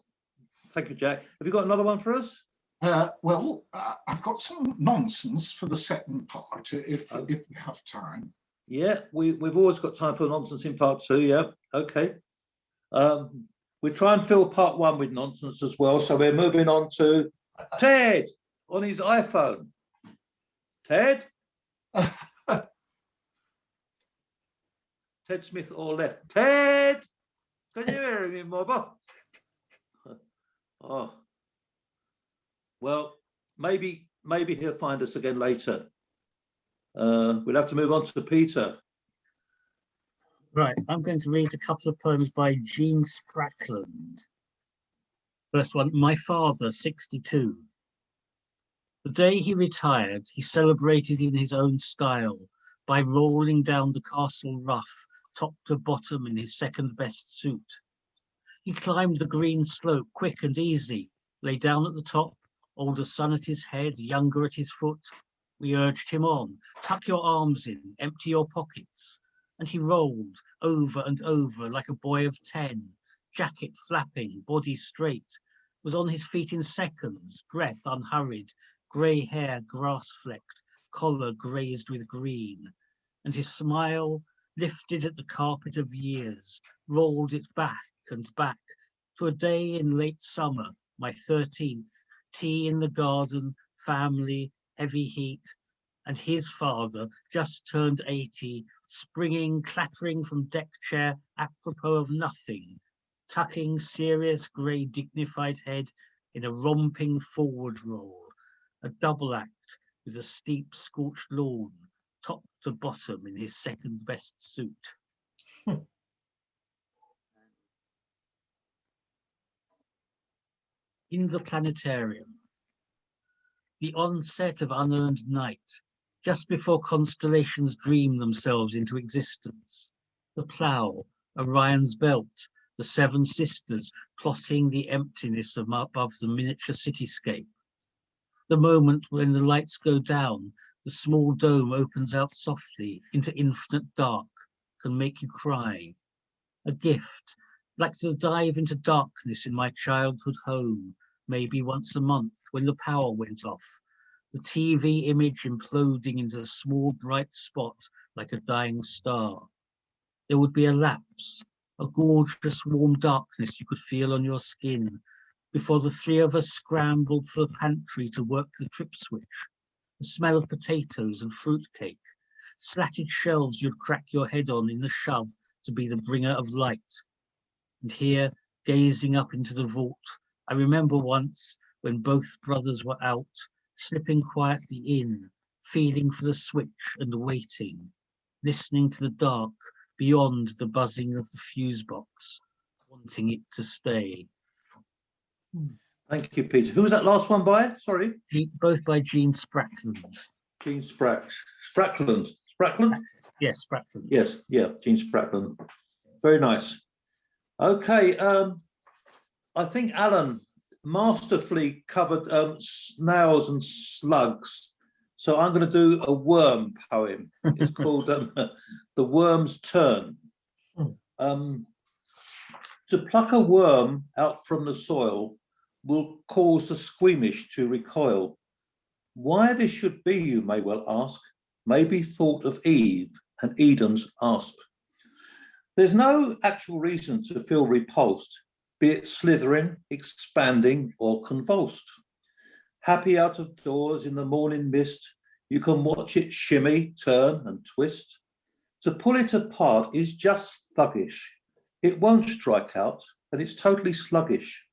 S2: Thank you, Jack. Have you got another one for us?
S14: Well, I've got some nonsense for the second part, if we have time.
S2: Yeah, we've always got time for nonsense in part two. Yeah, okay. We try and fill part one with nonsense as well. So we're moving on to Ted on his iPhone. Ted? Ted Smith or left. Ted! Can you hear me, mother? Oh. Well, maybe he'll find us again later. We'll have to move on to Peter.
S1: Right, I'm going to read a couple of poems by Jean Sprackland. First one, My Father, 62. The day he retired, he celebrated in his own style by rolling down the castle rough, top to bottom in his second best suit. He climbed the green slope quick and easy, lay down at the top, older son at his head, younger at his foot. We urged him on, tuck your arms in, empty your pockets. And he rolled over and over like a boy of 10, jacket flapping, body straight, was on his feet in seconds, breath unhurried, grey hair grass-flecked, collar grazed with green. And his smile, lifted at the carpet of years, rolled it back and back to a day in late summer, my 13th, tea in the garden, family, heavy heat, and his father, just turned 80, springing, clattering from deck chair, apropos of nothing, tucking serious grey dignified head in a romping forward roll, a double act with a steep scorched lawn, top to bottom in his second best suit. In the planetarium, the onset of unearned night, just before constellations dream themselves into existence, the plough, Orion's belt, the seven sisters plotting the emptiness of above the miniature cityscape. The moment when the lights go down, the small dome opens out softly into infinite dark, can make you cry. A gift, like to dive into darkness in my childhood home, maybe once a month when the power went off, the TV image imploding into a small bright spot like a dying star. There would be a lapse, a gorgeous warm darkness you could feel on your skin before the three of us scrambled for the pantry to work the trip switch. The smell of potatoes and fruitcake, slatted shelves you'd crack your head on in the shove to be the bringer of light. And here, gazing up into the vault, I remember once when both brothers were out, slipping quietly in, feeling for the switch and waiting, listening to the dark beyond the buzzing of the fuse box, wanting it to stay.
S2: Thank you, Peter. Who was that last one by? Sorry.
S1: Both by Gene Sprackland.
S2: Gene Sprackland. Sprackland?
S1: Yes, Sprackland.
S2: Yes, yeah, Gene Sprackland. Very nice. Okay, I think Alan masterfully covered snails and slugs. So I'm going to do a worm poem. It's called The Worm's Turn. To pluck a worm out from the soil will cause the squeamish to recoil. Why this should be, you may well ask, may be thought of Eve and Eden's asp. There's no actual reason to feel repulsed, be it slithering, expanding, or convulsed. Happy out of doors in the morning mist, you can watch it shimmy, turn, and twist. To pull it apart is just thuggish. It won't strike out, and it's totally sluggish.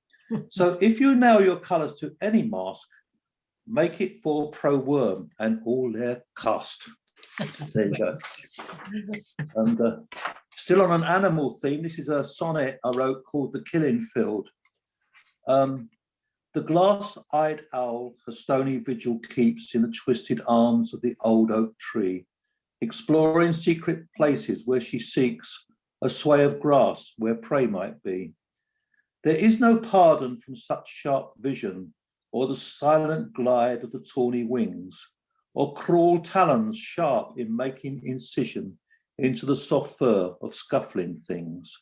S2: So if you nail your colours to any mask, make it for pro-worm and all their cast. There you go. And still on an animal theme, this is a sonnet I wrote called The Killing Field. The glass-eyed owl her stony vigil keeps in the twisted arms of the old oak tree, exploring secret places where she seeks a sway of grass where prey might be. There is no pardon from such sharp vision, or the silent glide of the tawny wings, or cruel talons sharp in making incision into the soft fur of scuffling things.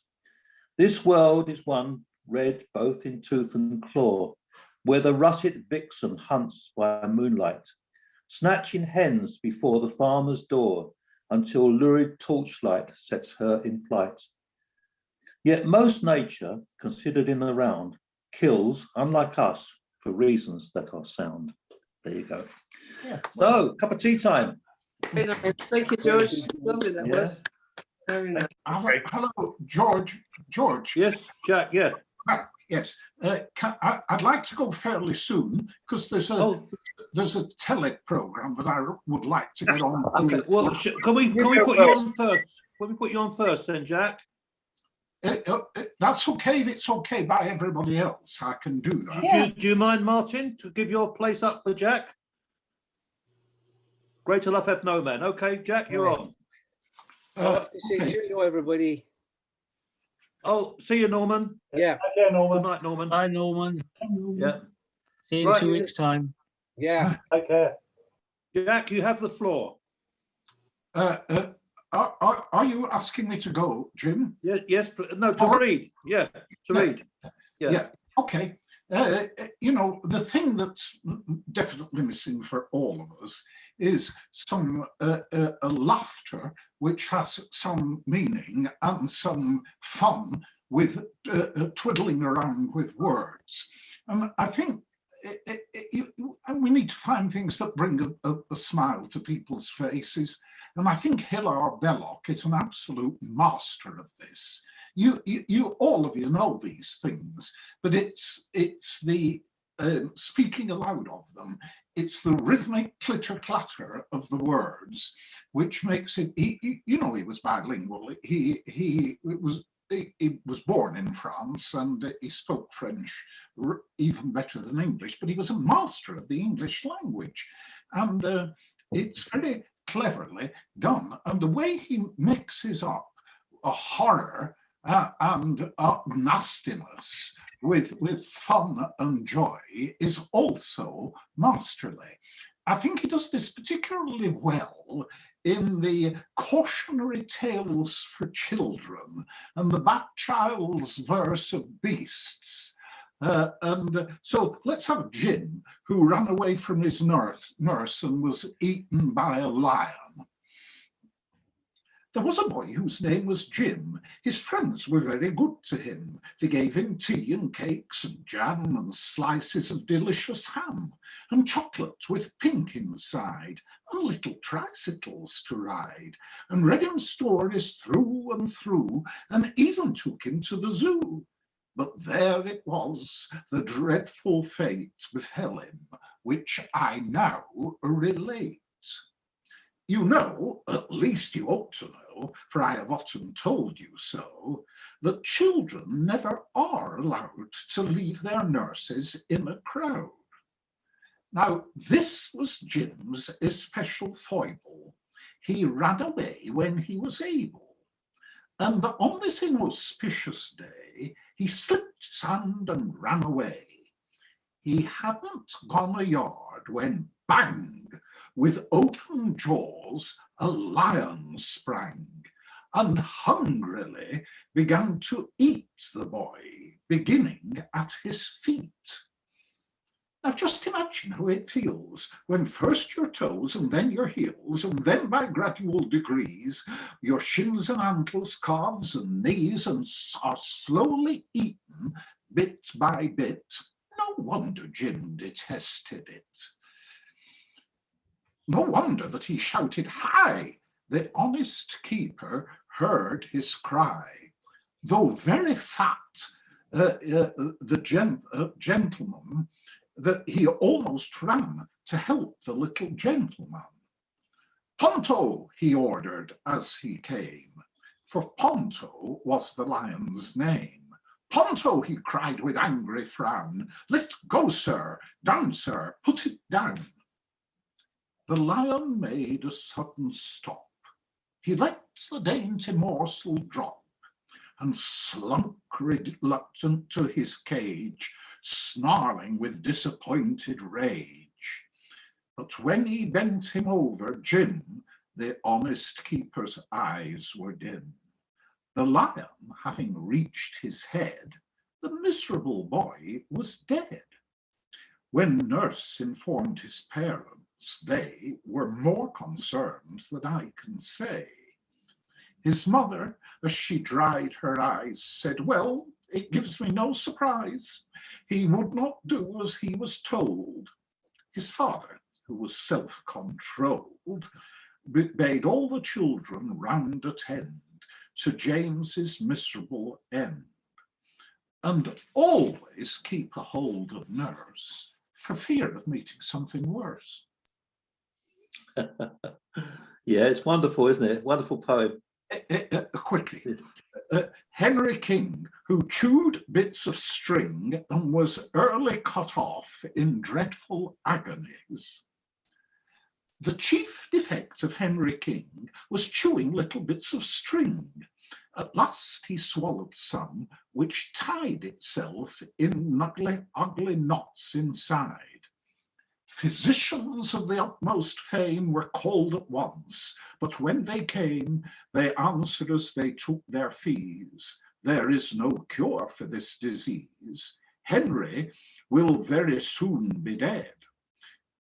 S2: This world is one red both in tooth and claw, where the russet vixen hunts by moonlight, snatching hens before the farmer's door until lurid torchlight sets her in flight. Yet most nature, considered in the round, kills, unlike us, for reasons that are sound. There you go.
S3: Yeah.
S2: So, cup of tea time.
S3: Very nice. Thank you, George. Lovely that was. Very nice.
S14: Hello, George. George.
S2: Yes, Jack. Yeah.
S14: Yes. I'd like to go fairly soon because there's a tele program that I would like to get on.
S2: Okay. Well, can we put you on first? Can we put you on first, then, Jack?
S14: That's okay. If it's okay by everybody else, I can do that.
S2: Do you mind, Martin, to give your place up for Jack? Greater Love Hath No Man. Okay, Jack, you're on.
S5: Cheerio, everybody.
S2: Oh, see you, Norman.
S5: Yeah.
S8: Okay, Norman.
S2: Good night, Norman.
S1: Bye, Norman.
S2: Yeah.
S1: See you in 2 weeks' time.
S5: Yeah.
S8: Take care.
S2: Jack, you have the floor.
S14: Are you asking me to go, Jim?
S2: Yes. No, to read. Yeah, to read.
S14: Yeah. Okay. You know, the thing that's definitely missing for all of us is some a laughter which has some meaning and some fun with twiddling around with words. And I think we need to find things that bring a smile to people's faces. And I think Hilar Belloc is an absolute master of this. You all of you know these things, but it's the speaking aloud of them. It's the rhythmic clitter-clatter of the words, which makes it. He was bilingual. He was born in France and he spoke French even better than English, but he was a master of the English language, and it's very cleverly done. And the way he mixes up a horror and nastiness with fun and joy is also masterly. I think he does this particularly well in the cautionary tales for children and the Bat Child's verse of beasts. And so let's have Jim, who ran away from his nurse and was eaten by a lion. There was a boy whose name was Jim. His friends were very good to him. They gave him tea and cakes and jam and slices of delicious ham and chocolate with pink inside and little tricycles to ride, and read him stories through and through, and even took him to the zoo. But there it was, the dreadful fate befell him, which I now relate. You know, at least you ought to know, for I have often told you so, that children never are allowed to leave their nurses in a crowd. Now, this was Jim's especial foible. He ran away when he was able. And on this inauspicious day, he slipped his hand and ran away. He hadn't gone a yard when bang! With open jaws, a lion sprang and hungrily began to eat the boy, beginning at his feet. Now just imagine how it feels when first your toes and then your heels, and then by gradual degrees, your shins and ankles, calves and knees are slowly eaten bit by bit. No wonder Jim detested it. No wonder that he shouted, "Hi!" The honest keeper heard his cry. Though very fat, the gentleman, that he almost ran to help the little gentleman. "Ponto," he ordered as he came, for Ponto was the lion's name. "Ponto," he cried with angry frown, "let go, sir, down, sir, put it down." The lion made a sudden stop. He let the dainty morsel drop and slunk reluctant to his cage, snarling with disappointed rage. But when he bent him over, Jim, the honest keeper's eyes were dim. The lion having reached his head, the miserable boy was dead. When nurse informed his parents, they were more concerned than I can say. His mother, as she dried her eyes, said, "Well, it gives me no surprise. He would not do as he was told." His father, who was self-controlled, bade all the children round attend to James's miserable end, and always keep a hold of nurse for fear of meeting something worse.
S2: Yeah, it's wonderful, isn't it? Wonderful poem.
S14: Quickly, Henry King, who chewed bits of string and was early cut off in dreadful agonies. The chief defect of Henry King was chewing little bits of string. At last he swallowed some, which tied itself in ugly knots inside. Physicians of the utmost fame were called at once, but when they came, they answered as they took their fees, "There is no cure for this disease. Henry will very soon be dead."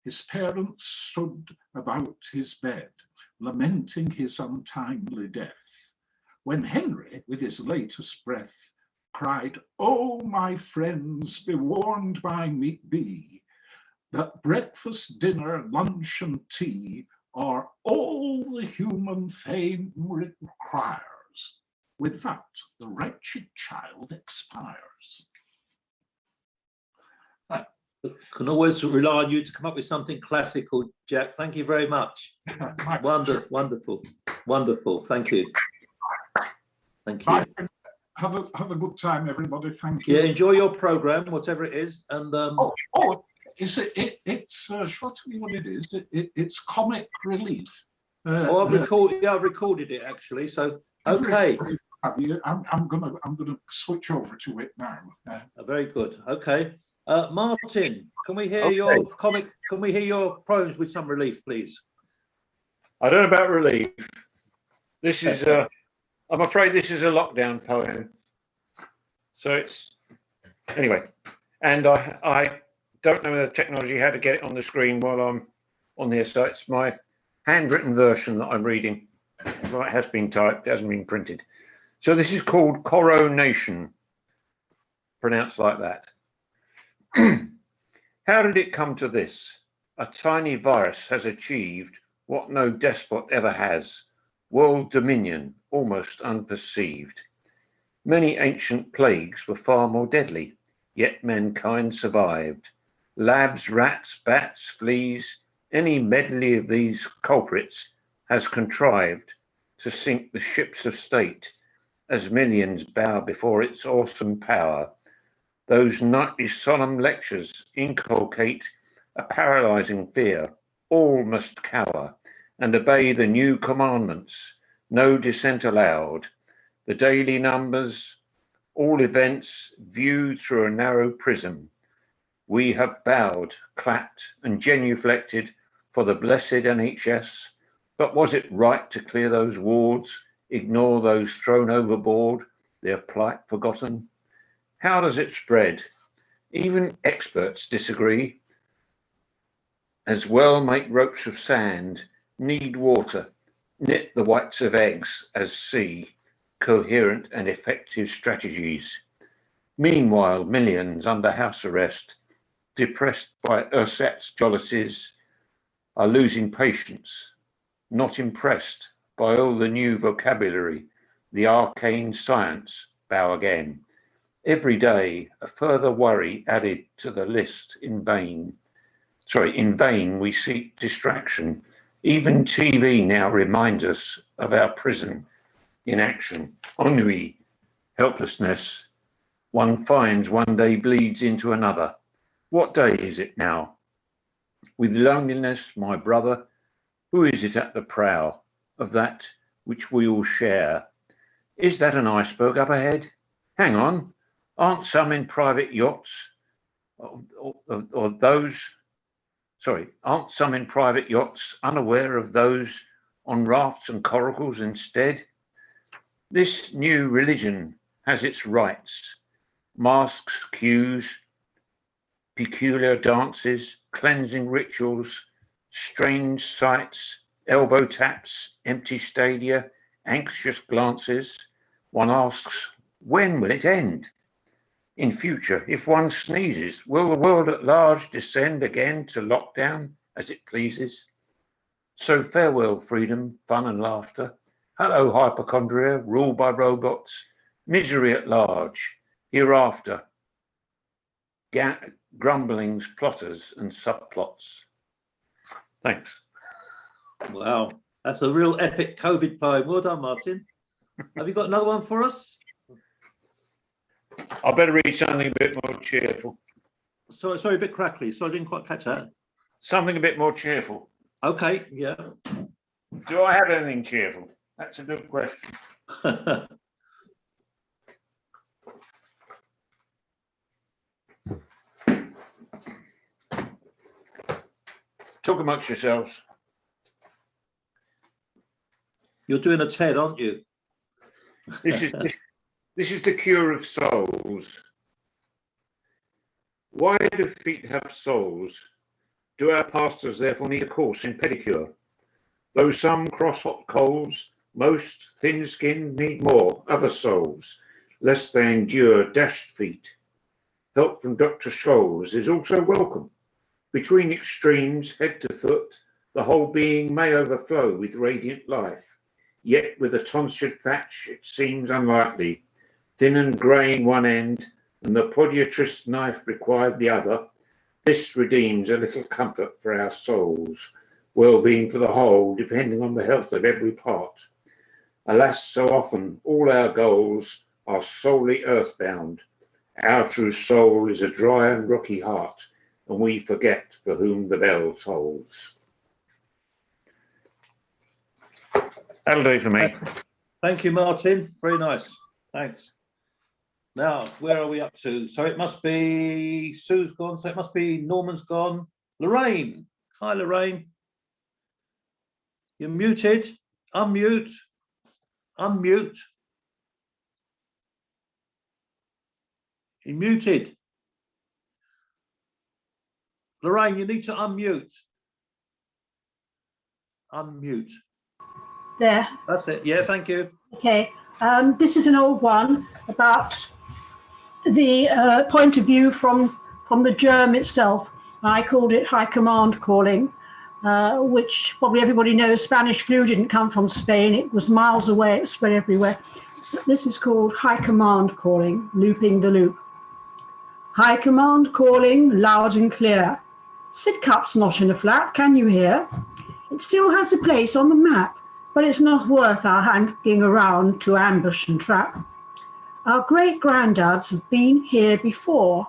S14: His parents stood about his bed, lamenting his untimely death, when Henry, with his latest breath, cried, "Oh, my friends, be warned by me be, that breakfast, dinner, lunch, and tea are all the human fame requires." With that, the wretched child expires.
S2: Can always rely on you to come up with something classical, Jack. Thank you very much. Wonderful, wonderful. Thank you. Thank you.
S14: Have a good time, everybody. Thank you.
S2: Yeah, enjoy your program, whatever it is, and
S14: it's shall I tell you what it is? It's comic relief.
S2: I've recorded it actually. So okay.
S14: I'm gonna switch over to it now.
S2: Very good. Okay. Martin, can we hear
S4: Okay.
S2: your comic? Can we hear your poems with some relief, please?
S4: I don't know about relief. This is, I'm afraid this is a lockdown poem. So it's, anyway, and I don't know the technology, how to get it on the screen while I'm on here. So it's my handwritten version that I'm reading. Well, it has been typed, it hasn't been printed. So this is called Coronation, pronounced like that. How did it come to this? A tiny virus has achieved what no despot ever has, world dominion almost unperceived. Many ancient plagues were far more deadly, yet mankind survived. Labs, rats, bats, fleas, any medley of these culprits has contrived to sink the ships of state as millions bow before its awesome power. Those nightly solemn lectures inculcate a paralyzing fear. All must cower and obey the new commandments. No dissent allowed. The daily numbers, all events viewed through a narrow prism. We have bowed, clapped, and genuflected for the blessed NHS. But was it right to clear those wards, ignore those thrown overboard, their plight forgotten? How does it spread? Even experts disagree. As well make ropes of sand, knead water, knit the whites of eggs as see coherent and effective strategies. Meanwhile, millions under house arrest, depressed by ersatz jollities, are losing patience, not impressed by all the new vocabulary, the arcane science bow again. Every day, a further worry added to the list in vain. In vain we seek distraction. Even TV now reminds us of our prison inaction, ennui, helplessness. One finds one day bleeds into another. What day is it now? With loneliness, my brother, who is it at the prow of that which we all share? Is that an iceberg up ahead? Hang on, aren't some in private yachts or those? Sorry, aren't some in private yachts unaware of those on rafts and coracles instead? This new religion has its rites, masks, cues, peculiar dances, cleansing rituals, strange sights, elbow taps, empty stadia, anxious glances. One asks, when will it end? In future, if one sneezes, will the world at large descend again to lockdown as it pleases? So farewell, freedom, fun and laughter. Hello, hypochondria, ruled by robots. Misery at large, hereafter. Grumblings, plotters and subplots. Thanks.
S2: Wow, that's a real epic COVID poem. Well done, Martin. Have you got another one for us?
S4: I better read something a bit more cheerful.
S2: Sorry, a bit crackly. So I didn't quite catch that.
S4: Something a bit more cheerful.
S2: Okay, yeah.
S4: Do I have anything cheerful? That's a good question. Talk amongst yourselves.
S2: You're doing a TED, aren't you?
S4: This is the cure of souls. Why do feet have soles? Do our pastors therefore need a course in pedicure? Though some cross hot coals, most thin-skinned need more other souls, lest they endure dashed feet. Help from Dr. Scholes is also welcome. Between extremes, head to foot, the whole being may overflow with radiant life. Yet with a tonsured thatch, it seems unlikely. Thin and greying one end, and the podiatrist's knife required the other. This redeems a little comfort for our souls, well-being for the whole, depending on the health of every part. Alas, so often all our goals are solely earthbound. Our true soul is a dry and rocky heart, and we forget for whom the bell tolls. That'll do for me.
S2: Thank you, Martin. Very nice. Thanks. Now, where are we up to? So it must be Sue's gone. So it must be Norman's gone. Lorraine. Hi, Lorraine. You're muted. Unmute. Unmute. You're muted. Lorraine, you need to unmute. Unmute.
S6: There.
S2: That's it. Yeah, thank you.
S6: Okay. This is an old one about the point of view from the germ itself. I called it high command calling, which probably everybody knows Spanish flu didn't come from Spain. It was miles away. It spread everywhere. But this is called high command calling, looping the loop. High command calling, loud and clear. Sidcup's not in a flat, can you hear? It still has a place on the map, but it's not worth our hanging around to ambush and trap. Our great-granddads have been here before.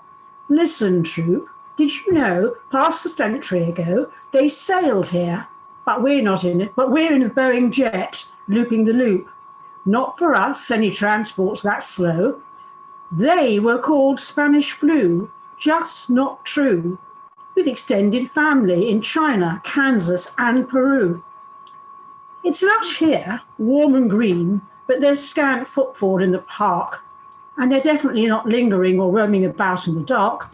S6: Listen, troop, did you know, past a century ago, they sailed here? But we're not in it, but we're in a Boeing jet, looping the loop. Not for us, any transports that slow. They were called Spanish flu, just not true. With extended family in China, Kansas, and Peru. It's lush here, warm and green, but there's scant footfall in the park, and they're definitely not lingering or roaming about in the dark.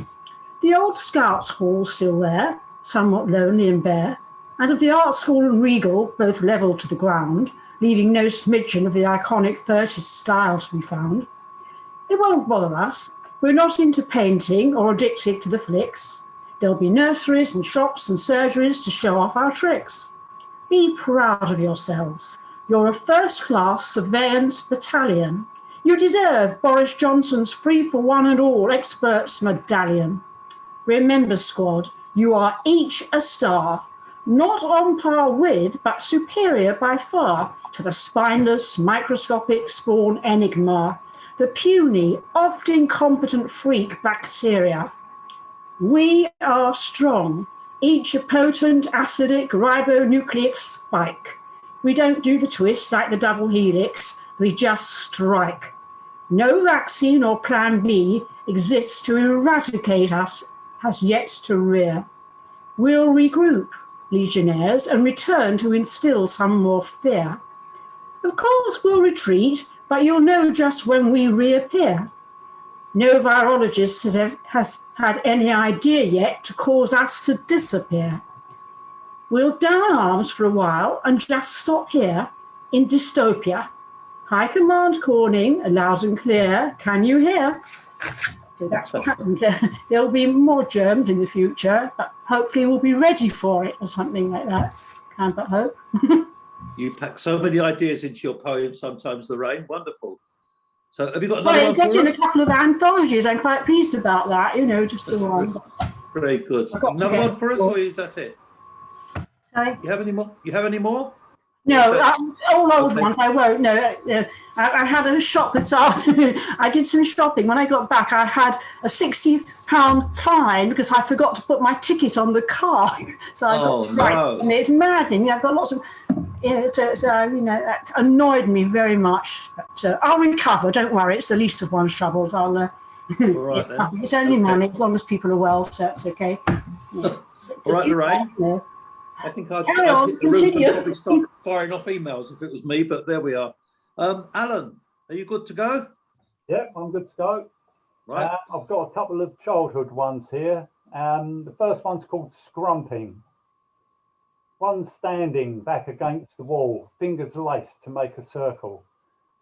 S6: The old Scouts Hall's still there, somewhat lonely and bare, and of the Art School and Regal, both levelled to the ground, leaving no smidgen of the iconic 30s style to be found. It won't bother us. We're not into painting or addicted to the flicks. There'll be nurseries and shops and surgeries to show off our tricks. Be proud of yourselves. You're a first-class surveillance battalion. You deserve Boris Johnson's free for one and all experts medallion. Remember, squad, you are each a star, not on par with, but superior by far to the spineless, microscopic spawn enigma, the puny, oft incompetent freak bacteria. We are strong, each a potent acidic ribonucleic spike. We don't do the twist like the double helix, we just strike. No vaccine or plan B exists to eradicate us, has yet to rear. We'll regroup, legionnaires, and return to instill some more fear. Of course we'll retreat, but you'll know just when we reappear. No virologist has had any idea yet to cause us to disappear. We'll down arms for a while and just stop here in dystopia. High command calling, loud and clear, can you hear? So that's what happened. There'll be more germs in the future, but hopefully we'll be ready for it or something like that. Can but hope.
S2: You pack so many ideas into your poem sometimes, Lorraine. Wonderful. So have you got
S6: Well,
S2: another
S6: it gets
S2: one
S6: in
S2: for
S6: a
S2: us?
S6: couple of anthologies. I'm quite pleased about that, you know, just the one.
S2: Very good.
S6: I've got to
S2: Another
S6: get
S2: one for us,
S6: more.
S2: or is that it?
S6: Sorry?
S2: You have any more? You have any more?
S6: No, all old
S2: Okay.
S6: ones I won't. No, I had a shop this afternoon. I did some shopping. When I got back, I had a £60 fine because I forgot to put my ticket on the car. So I got
S2: no.
S6: and it's maddening. I've got lots of. So you know that annoyed me very much. But I'll recover. Don't worry. It's the least of one's troubles. I'll.
S2: All right,
S6: it's
S2: then.
S6: nothing. It's only money as long as people are well. So it's okay. Yeah.
S2: All right, Lorraine.
S6: No.
S2: I think I'd
S6: Carry on,
S2: hit the roof and
S6: continue.
S2: probably start firing off emails if it was me, but there we are. Alan, are you good to go?
S8: Yep, I'm good to go.
S2: Right.
S8: I've got a couple of childhood ones here. The first one's called Scrumping. One standing back against the wall, fingers laced to make a circle.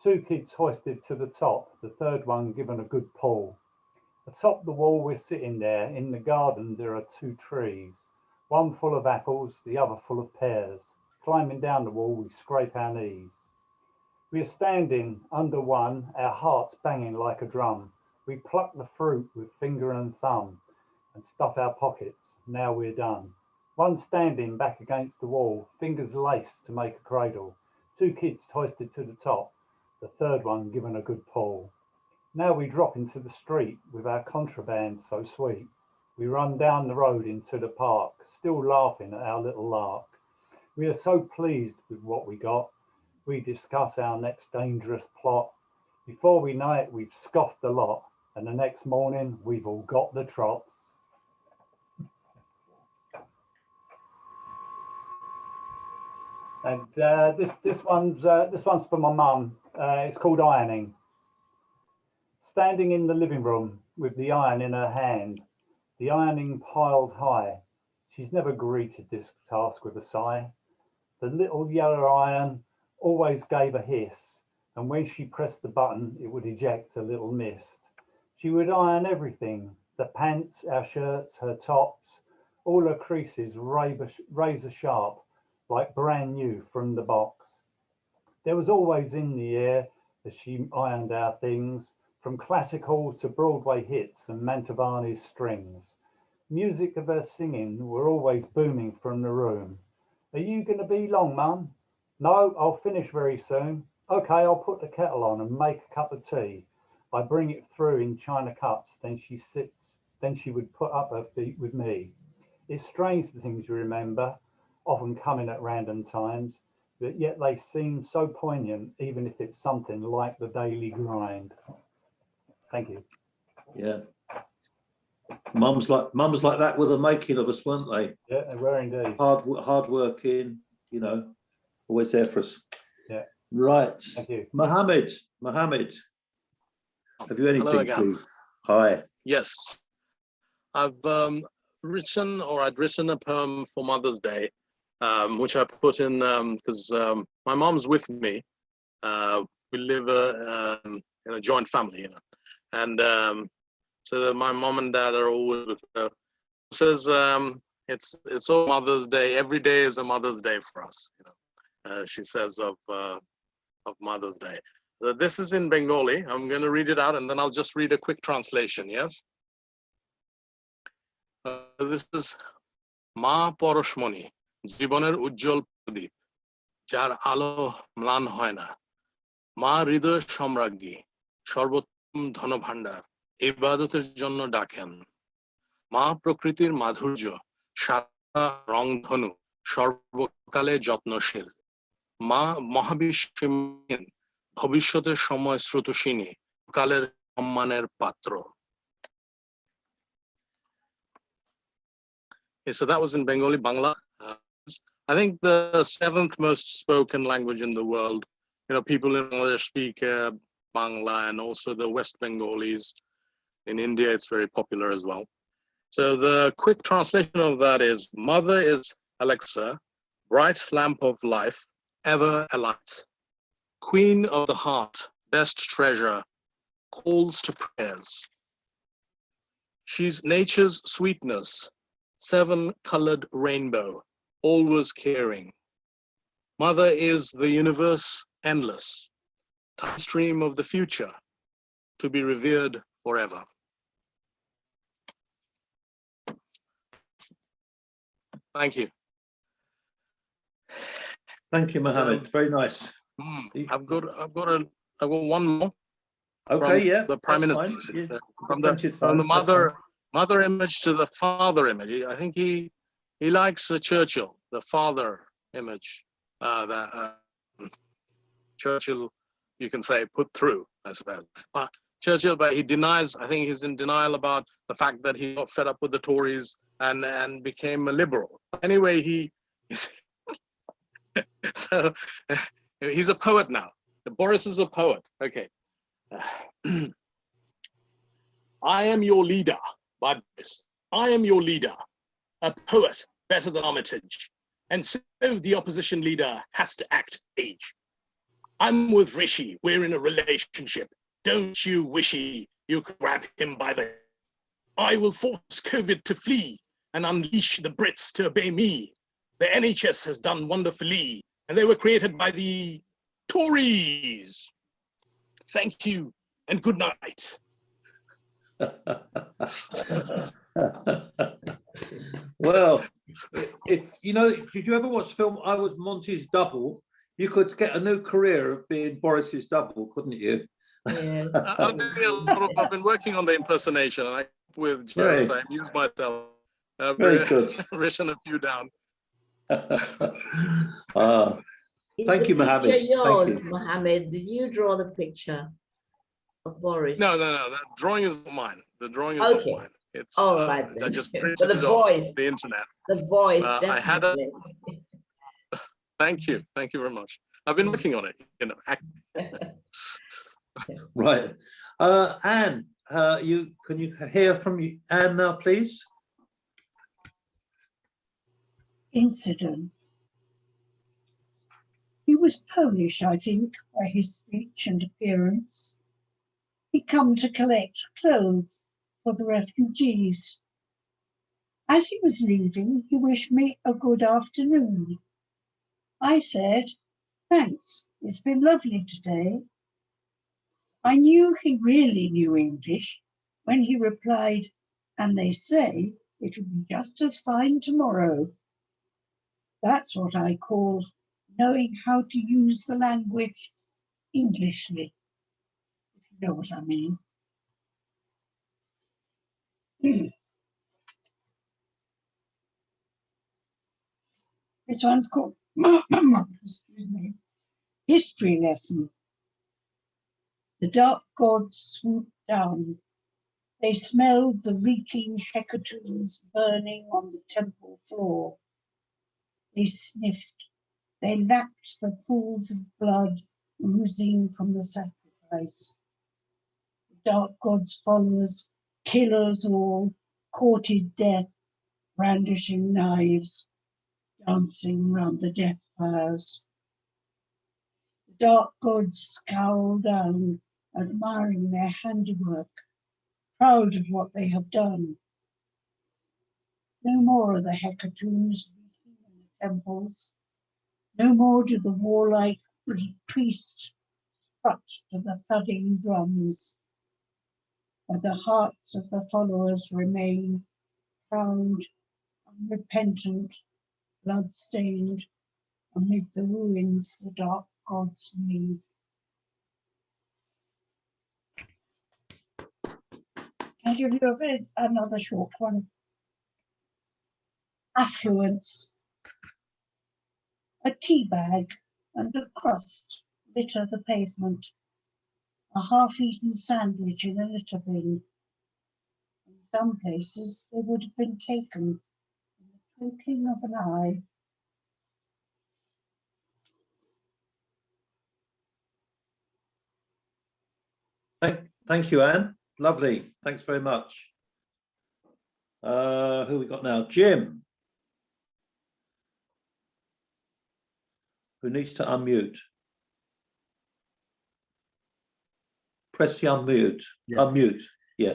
S8: Two kids hoisted to the top, the third one given a good pull. Atop the wall we're sitting there. In the garden there are two trees. One full of apples, the other full of pears. Climbing down the wall, we scrape our knees. We are standing under one, our hearts banging like a drum. We pluck the fruit with finger and thumb and stuff our pockets. Now we're done. One standing back against the wall, fingers laced to make a cradle. Two kids hoisted to the top, the third one given a good pull. Now we drop into the street with our contraband so sweet. We run down the road into the park, still laughing at our little lark. We are so pleased with what we got. We discuss our next dangerous plot. Before we know it, we've scoffed a lot, and the next morning we've all got the trots. And this one's for my mum. It's called ironing. Standing in the living room with the iron in her hand, the ironing piled high. She's never greeted this task with a sigh. The little yellow iron always gave a hiss, and when she pressed the button, it would eject a little mist. She would iron everything, the pants, our shirts, her tops, all her creases razor sharp, like brand new from the box. There was always in the air as she ironed our things, from classical to Broadway hits and Mantovani's strings. Music of her singing were always booming from the room. Are you going to be long, Mum? No, I'll finish very soon. Okay, I'll put the kettle on and make a cup of tea. I bring it through in china cups, then she would put up her feet with me. It's strange the things you remember, often coming at random times, but yet they seem so poignant, even if it's something like the daily grind. Thank you.
S2: Yeah. Mums like that were the making of us, weren't they?
S8: Yeah, they were indeed.
S2: Hard working, you know, always there for us.
S8: Yeah.
S2: Right.
S8: Thank you.
S2: Mohammed, have you anything,
S9: Hello again.
S2: please? Hi.
S9: Yes, I've written a poem for Mother's Day, which I put in because my mom's with me. We live in a joint family, you know, and so that my mom and dad are always with her. It says it's all Mother's Day. Every day is a Mother's Day for us, you know. She says of Mother's Day. So this is in Bengali. I'm going to read it out and then I'll just read a quick translation. Yes. This is Ma Poroshmoni, Jiboner Ujjol Pradip, Jar Alo Mlan Hoyna, Ma Hridoy Samraggi, Sarbottom Dhanobhandar, ইবাদতের জন্য ডাকেন মা প্রকৃতির মাধুর্য সারা রংধনু সর্বকালে যত্নশীল মা মহাবিশ্বের ভবিষ্যতের সময় স্রোতস্বিনী কালের সম্মানের পাত্র. So that was in Bengali, Bangla. I think the 7th most spoken language in the world. You know, people in Bangladesh speak Bangla and also the West Bengalis. In India, it's very popular as well. So the quick translation of that is, Mother is Alexa, bright lamp of life, ever alight. Queen of the heart, best treasure, calls to prayers. She's nature's sweetness, 7-colored rainbow, always caring. Mother is the universe endless, time stream of the future, to be revered forever. Thank you.
S2: Thank you, Mohammed. Very nice.
S9: I've got one more.
S2: Okay, yeah.
S9: The Prime Minister.
S2: Yeah.
S9: From the mother image to the father image. I think he likes Churchill, the father image. That Churchill, you can say, put through, I suppose. But Churchill, but he denies. I think he's in denial about the fact that he got fed up with the Tories and became a liberal. Anyway, so he's a poet now. Boris is a poet. Okay. I am your leader, Boris. I am your leader, a poet better than Armitage. And so the opposition leader has to act age. I'm with Rishi. We're in a relationship. Don't you wishy you could grab him by the... I will force COVID to flee and unleash the Brits to obey me. The NHS has done wonderfully, and they were created by the Tories. Thank you and good night.
S2: Well, if you know, did you ever watch the film I Was Monty's Double? You could get a new career of being Boris's double, couldn't you?
S11: Yeah.
S9: I've been working on the impersonation. With Jared, I amuse myself.
S2: Very good.
S9: Written a few down.
S2: Thank you, Mohammed.
S11: Yours,
S2: Thank you.
S11: Mohammed. Did you draw the picture? of Boris?
S9: No, that drawing is not mine. The drawing is
S11: Okay.
S9: not mine. It's
S11: All right
S9: I
S11: then.
S9: just
S11: But
S9: printed
S11: the
S9: it off
S11: voice,
S9: the internet.
S11: the voice,
S9: I had a.
S11: definitely.
S9: Thank you very much. I've been working on it. You know.
S2: Right. Anne, can you hear from you, Anne now, please?
S12: Incident. He was Polish, I think, by his speech and appearance. He come to collect clothes for the refugees. As he was leaving, he wished me a good afternoon. I said, thanks, it's been lovely today. I knew he really knew English when he replied, and they say it'll be just as fine tomorrow. That's what I call knowing how to use the language Englishly, if you know what I mean. This one's called excuse me, History Lesson. The dark gods swooped down. They smelled the reeking hecatombs burning on the temple floor. They sniffed. They lapped the pools of blood oozing from the sacrifice. The dark god's followers, killers all, courted death, brandishing knives, dancing round the death fires. The dark gods scowl down, admiring their handiwork, proud of what they have done. No more are the hecatombs reeking in the temples. No more do the warlike priests strut to the thudding drums. But the hearts of the followers remain proud, unrepentant, blood-stained, amid the ruins the dark gods leave. I'll give you another short one. Affluence. A tea bag and a crust litter the pavement. A half-eaten sandwich in a litter bin. In some places they would have been taken in the twinkling of an eye.
S2: Thank you, Anne. Lovely. Thanks very much. Who we got now? Jim. Who needs to unmute? Press the unmute. Yeah. Unmute. Yeah.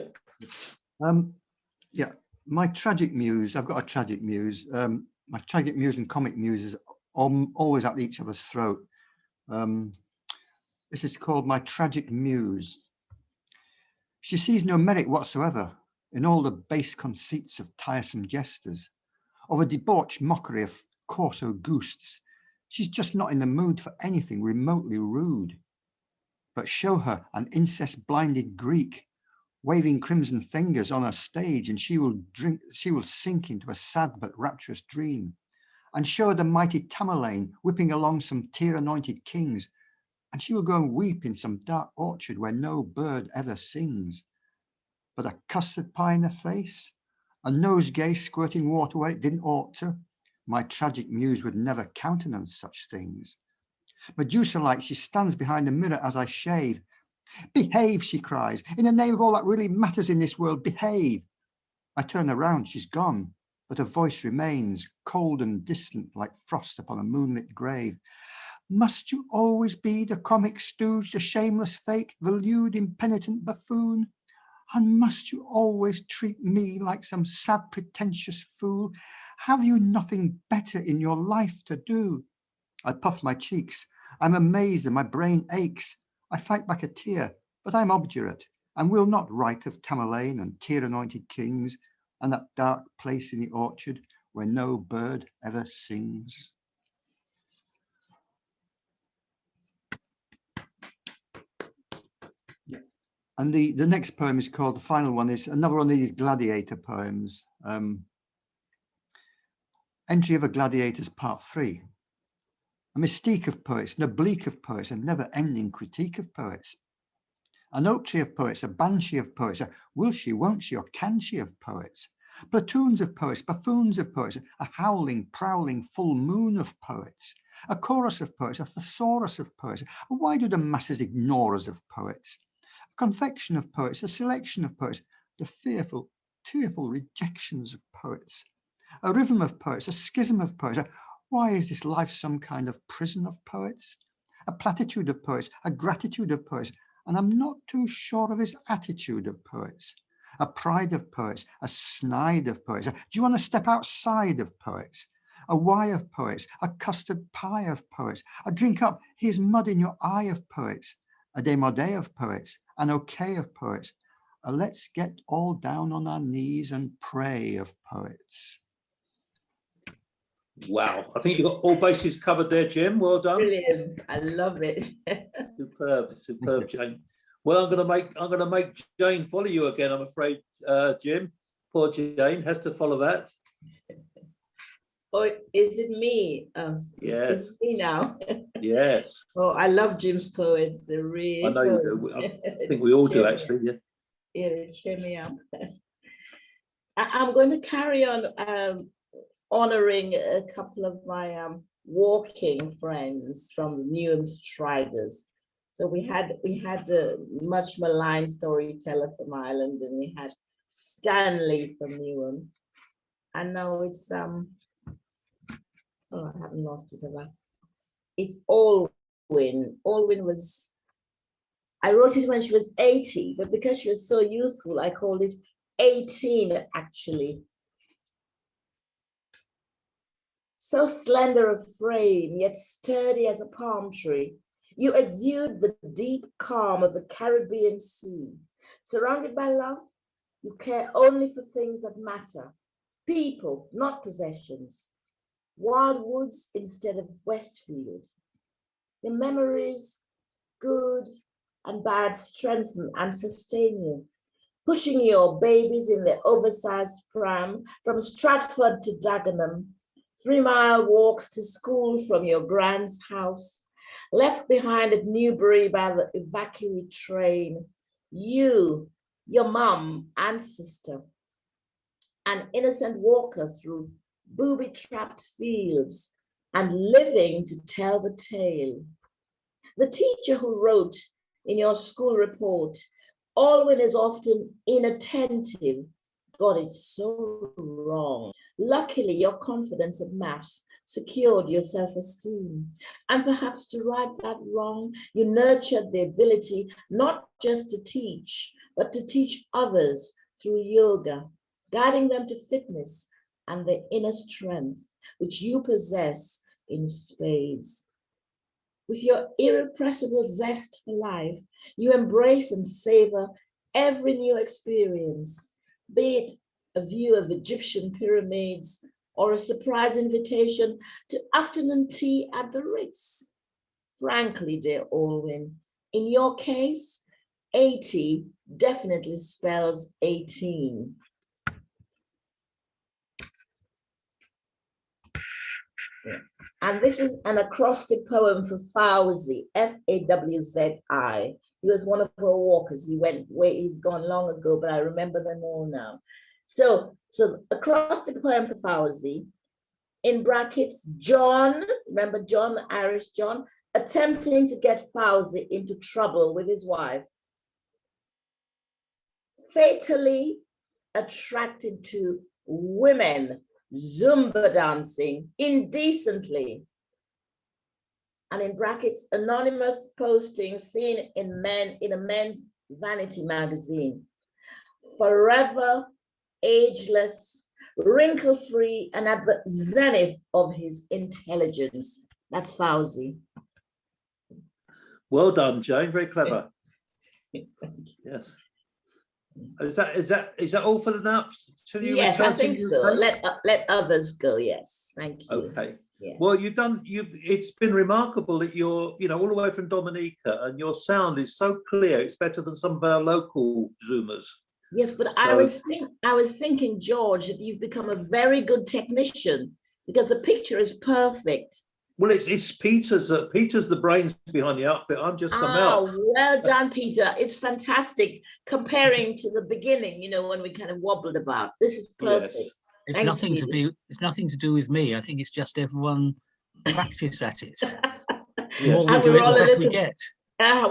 S13: Yeah. My tragic muse. I've got a tragic muse. My tragic muse and comic muse is always at each other's throat. This is called My Tragic Muse. She sees no merit whatsoever in all the base conceits of tiresome jesters, or the debauched mockery of coarse Augusts. She's just not in the mood for anything remotely rude. But show her an incest-blinded Greek waving crimson fingers on a stage, and she will sink into a sad but rapturous dream. And show her the mighty Tamerlane whipping along some tear-anointed kings, and she will go and weep in some dark orchard where no bird ever sings. But a custard pie in the face, a nosegay squirting water where it didn't ought to, my tragic muse would never countenance such things. Medusa-like, she stands behind the mirror as I shave. Behave, she cries, in the name of all that really matters in this world, behave. I turn around, she's gone, but her voice remains, cold and distant like frost upon a moonlit grave. Must you always be the comic stooge, the shameless fake, the lewd, impenitent buffoon? And must you always treat me like some sad, pretentious fool? Have you nothing better in your life to do? I puff my cheeks. I'm amazed and my brain aches. I fight back a tear, but I'm obdurate and will not write of Tamerlane and tear-anointed kings and that dark place in the orchard where no bird ever sings. And the next poem is called, the final one is another one of these gladiator poems. Entry of a Gladiators, Part 3. A mystique of poets, an oblique of poets, a never-ending critique of poets. An oak tree of poets, a banshee of poets, a will she, won't she, or can she of poets, platoons of poets, buffoons of poets, a howling, prowling full moon of poets, a chorus of poets, a thesaurus of poets. Why do the masses ignore us of poets? A confection of poets, a selection of poets, the fearful, tearful rejections of poets, a rhythm of poets, a schism of poets. Why is this life some kind of prison of poets? A platitude of poets, a gratitude of poets, and I'm not too sure of his attitude of poets. A pride of poets, a snide of poets. Do you want to step outside of poets? A why of poets, a custard pie of poets. A drink up, here's mud in your eye of poets. A demodé of poets, an okay of poets. A let's get all down on our knees and pray of poets.
S2: Wow, I think you got all bases covered there, Jim. Well done.
S11: Brilliant. I love it.
S2: Superb, Jane. Well, I'm gonna make Jane follow you again, I'm afraid, Jim. Poor Jane has to follow that.
S11: Or is it me?
S2: Yes.
S11: Is it me now?
S2: Yes.
S11: Oh, I love Jim's poets. They're really
S2: I know you do. I think we all do, actually. Yeah.
S11: Yeah, they cheer me up. I'm going to carry on honoring a couple of my walking friends from the Newham Striders. So we had a much maligned storyteller from Ireland, and we had Stanley from Newham. And now it's oh, I haven't lost it ever. It's Alwyn. Alwyn was, I wrote it when she was 80, but because she was so youthful, I called it 18 actually. So slender of frame, yet sturdy as a palm tree, you exude the deep calm of the Caribbean Sea. Surrounded by love, you care only for things that matter. People, not possessions. Wild woods instead of Westfield. Your memories, good and bad, strengthen and sustain you. Pushing your babies in the oversized pram from Stratford to Dagenham, 3-mile walks to school from your grand's house, left behind at Newbury by the evacuee train, you, your mum and sister, an innocent walker through booby-trapped fields and living to tell the tale. The teacher who wrote in your school report, Alwyn is often inattentive, got it so wrong. Luckily, your confidence at maths secured your self-esteem. And perhaps to right that wrong, you nurtured the ability not just to teach, but to teach others through yoga, guiding them to fitness and the inner strength which you possess in spades. With your irrepressible zest for life, you embrace and savor every new experience, be it a view of Egyptian pyramids or a surprise invitation to afternoon tea at the Ritz. Frankly, dear Alwyn, in your case, 80 definitely spells 18. Yeah. And this is an acrostic poem for Fawzi, F-A-W-Z-I. He was one of our walkers. He went way, he's gone long ago, but I remember them all now. So acrostic poem for Fawzi, in brackets, John, remember John, the Irish John, attempting to get Fawzi into trouble with his wife. Fatally attracted to women, Zumba dancing indecently. And in brackets, anonymous posting seen in a men's vanity magazine. Forever, ageless, wrinkle-free, and at the zenith of his intelligence. That's Fawzi.
S2: Well done, Jane. Very clever. Yes. Is that all for the naps?
S11: Yes, I think so. Let others go. Yes, thank you.
S2: Okay.
S11: Yeah.
S2: Well, it's been remarkable that you're, all the way from Dominica, and your sound is so clear. It's better than some of our local Zoomers.
S11: Yes, but I was thinking, George, that you've become a very good technician because the picture is perfect.
S2: Well, it's Peter's the brains behind the outfit. I'm just the mouth.
S11: Oh, well done, Peter. It's fantastic comparing to the beginning, you know, when we kind of wobbled about. This is perfect.
S2: Yes.
S1: It's
S11: Thank
S1: nothing
S11: you.
S1: to be. It's nothing to do with me. I think it's just everyone practice at it. The more we
S11: And
S1: do
S11: we're
S1: it,
S11: all
S1: the
S11: a
S1: better we
S11: little,
S1: get.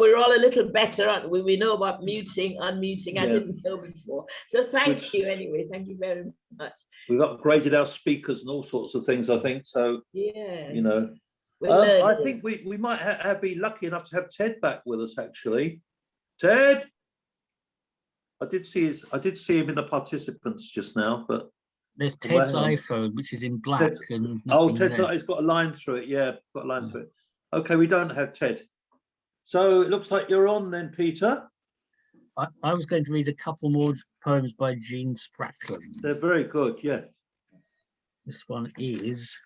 S11: we're all a little better, aren't we? We know about muting, unmuting. I
S2: Yeah.
S11: didn't know before. So thank
S2: Which-
S11: you anyway. Thank you very much.
S2: We've upgraded our speakers and all sorts of things, I think. So,
S11: Yeah.
S2: you know,
S11: We're
S2: I
S11: learning.
S2: think we might be lucky enough to have Ted back with us, actually. Ted, I did see him in the participants just now, but
S1: There's
S2: Well,
S1: Ted's
S2: hang on.
S1: iPhone, which is in black
S2: Ted's-
S1: and
S2: oh,
S1: nothing
S2: Ted's
S1: there.
S2: it's got a line through it. Yeah, got a line through it. Okay, we don't have Ted. So it looks like you're on then, Peter.
S1: I was going to read a couple more poems by Jean Spracklen.
S2: They're very good. Yeah.
S1: This one is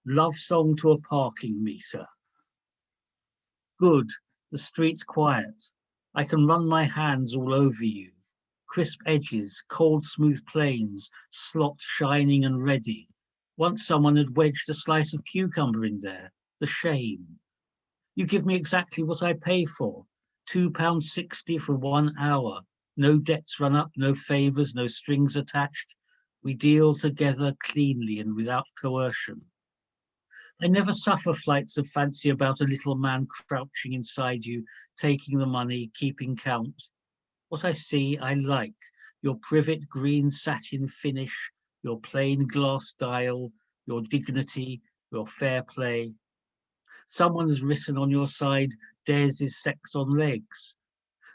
S1: Love Song to a Parking Meter. Good, the street's quiet. I can run my hands all over you. Crisp edges, cold smooth planes, slots shining and ready. Once someone had wedged a slice of cucumber in there. The shame. You give me exactly what I pay for. £2.60 for 1 hour. No debts run up, no favours, no strings attached. We deal together cleanly and without coercion. I never suffer flights of fancy about a little man crouching inside you, taking the money, keeping count. What I see, I like. Your privet green satin finish, your plain glass dial, your dignity, your fair play. Someone has written on your side, dares is sex on legs.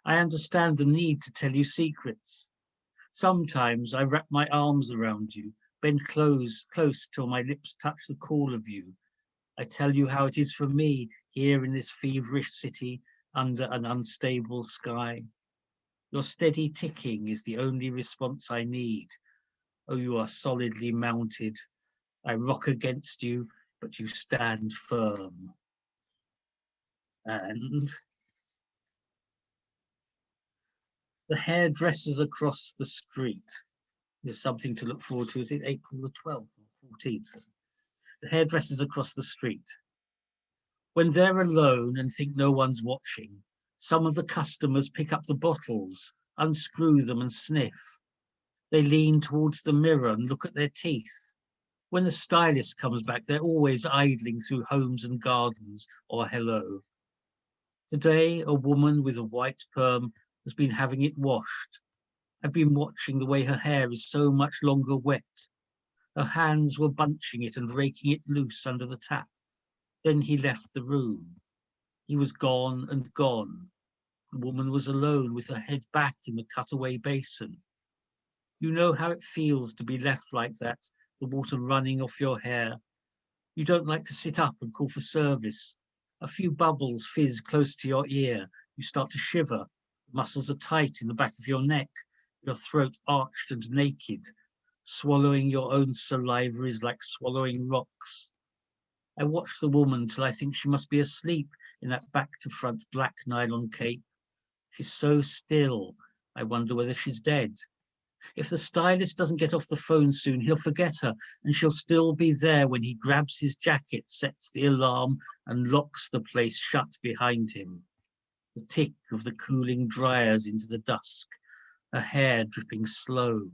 S1: I understand the need to tell you secrets. Sometimes I wrap my arms around you, bend close till my lips touch the cool of you. I tell you how it is for me here in this feverish city under an unstable sky. Your steady ticking is the only response I need. Oh, you are solidly mounted. I rock against you, but you stand firm. And the hairdressers across the street. There's something to look forward to. Is it April the 12th or 14th? The hairdressers across the street. When they're alone and think no one's watching, some of the customers pick up the bottles, unscrew them and sniff. They lean towards the mirror and look at their teeth. When the stylist comes back, they're always idling through Homes and Gardens or Hello. Today, a woman with a white perm has been having it washed. I've been watching the way her hair is so much longer wet. Her hands were bunching it and raking it loose under the tap. Then he left the room. He was gone and gone. The woman was alone with her head back in the cutaway basin. You know how it feels to be left like that, the water running off your hair. You don't like to sit up and call for service. A few bubbles fizz close to your ear. You start to shiver. The muscles are tight in the back of your neck. Your throat arched and naked. Swallowing your own saliva is like swallowing rocks. I watch the woman till I think she must be asleep in that back to front black nylon cape. She's so still, I wonder whether she's dead. If the stylist doesn't get off the phone soon, he'll forget her, and she'll still be there when he grabs his jacket, sets the alarm, and locks the place shut behind him. The tick of the cooling dryers into the dusk, her hair dripping slower.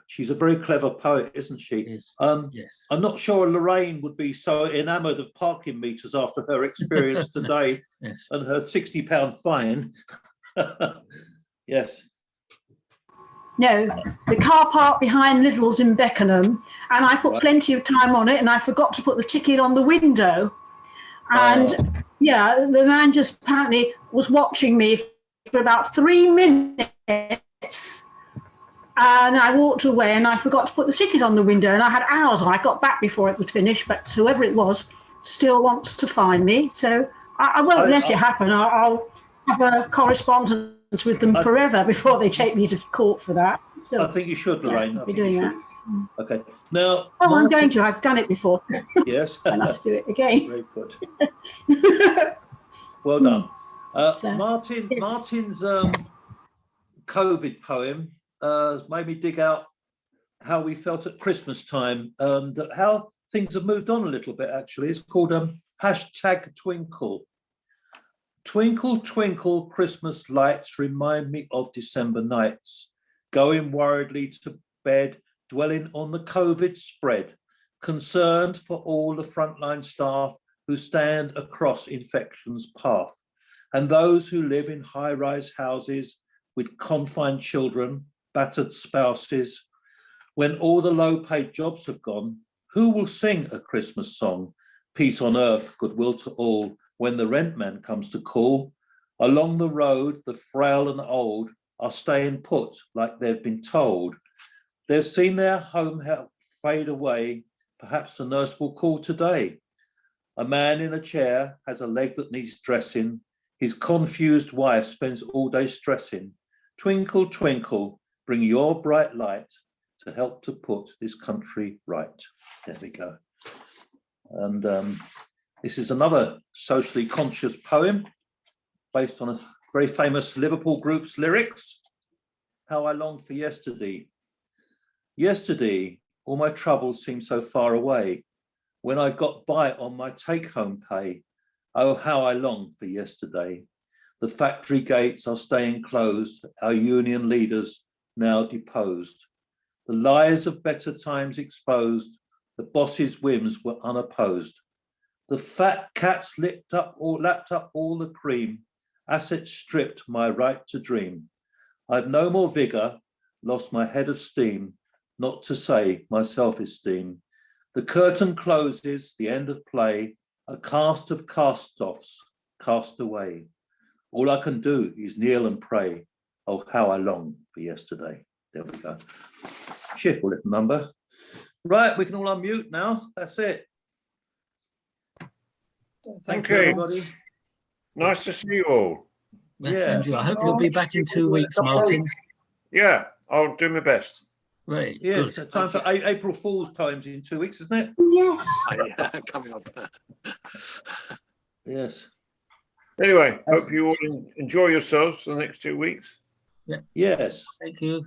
S2: She's a very clever poet, isn't she?
S1: Yes. Yes.
S2: I'm not sure Lorraine would be so enamoured of parking meters after her experience today
S1: Yes.
S2: and her £60 fine. Yes.
S6: No, the car park behind Lidl's in Beckenham, and I put plenty of time on it, and I forgot to put the ticket on the window. And yeah, the man just apparently was watching me for about 3 minutes. And I walked away and I forgot to put the ticket on the window, and I had hours on. I got back before it was finished, but whoever it was still wants to find me. So I won't let it happen. I'll have a correspondence with them forever before they take me to court for that. So
S2: I think you should, Lorraine.
S6: yeah,
S2: I
S6: I'll be
S2: think you
S6: doing
S2: should.
S6: that.
S2: Okay. Now,
S6: Oh, I'm going to. I've done it before.
S2: Yes.
S6: I must do it again.
S2: Very good. Well done. Martin's COVID poem made me dig out how we felt at Christmas time and how things have moved on a little bit, actually. It's called #Twinkle. Twinkle, twinkle, Christmas lights remind me of December nights, going worriedly to bed, dwelling on the COVID spread, concerned for all the frontline staff who stand across infection's path, and those who live in high-rise houses with confined children, battered spouses. When all the low-paid jobs have gone, who will sing a Christmas song? Peace on earth, goodwill to all, when the rent man comes to call. Along the road, the frail and old are staying put like they've been told. They've seen their home help fade away. Perhaps the nurse will call today. A man in a chair has a leg that needs dressing. His confused wife spends all day stressing. Twinkle, twinkle, bring your bright light to help to put this country right. There we go. And this is another socially conscious poem based on a very famous Liverpool group's lyrics. How I long for yesterday. Yesterday, all my troubles seemed so far away. When I got by on my take-home pay, oh, how I long for yesterday. The factory gates are staying closed, our union leaders now deposed. The lies of better times exposed, the boss's whims were unopposed. The fat cats lapped up all the cream, assets stripped my right to dream. I've no more vigor, lost my head of steam, not to say my self-esteem. The curtain closes, the end of play, a cast of cast-offs cast away. All I can do is kneel and pray. Oh, how I long for yesterday. There we go. Cheerful little number. Right, we can all unmute now. That's it. Thank you, everybody.
S4: Nice to see you all.
S2: Yeah.
S1: I hope you'll be back in 2 weeks, Martin.
S4: Yeah, I'll do my best.
S1: Right.
S2: Yes, good. Time for April Fool's poems in 2 weeks, isn't it?
S6: Yes.
S9: Yeah, coming up.
S2: Yes.
S4: Anyway, hope you all enjoy yourselves for the next 2 weeks.
S1: Yeah.
S2: Yes.
S1: Thank you.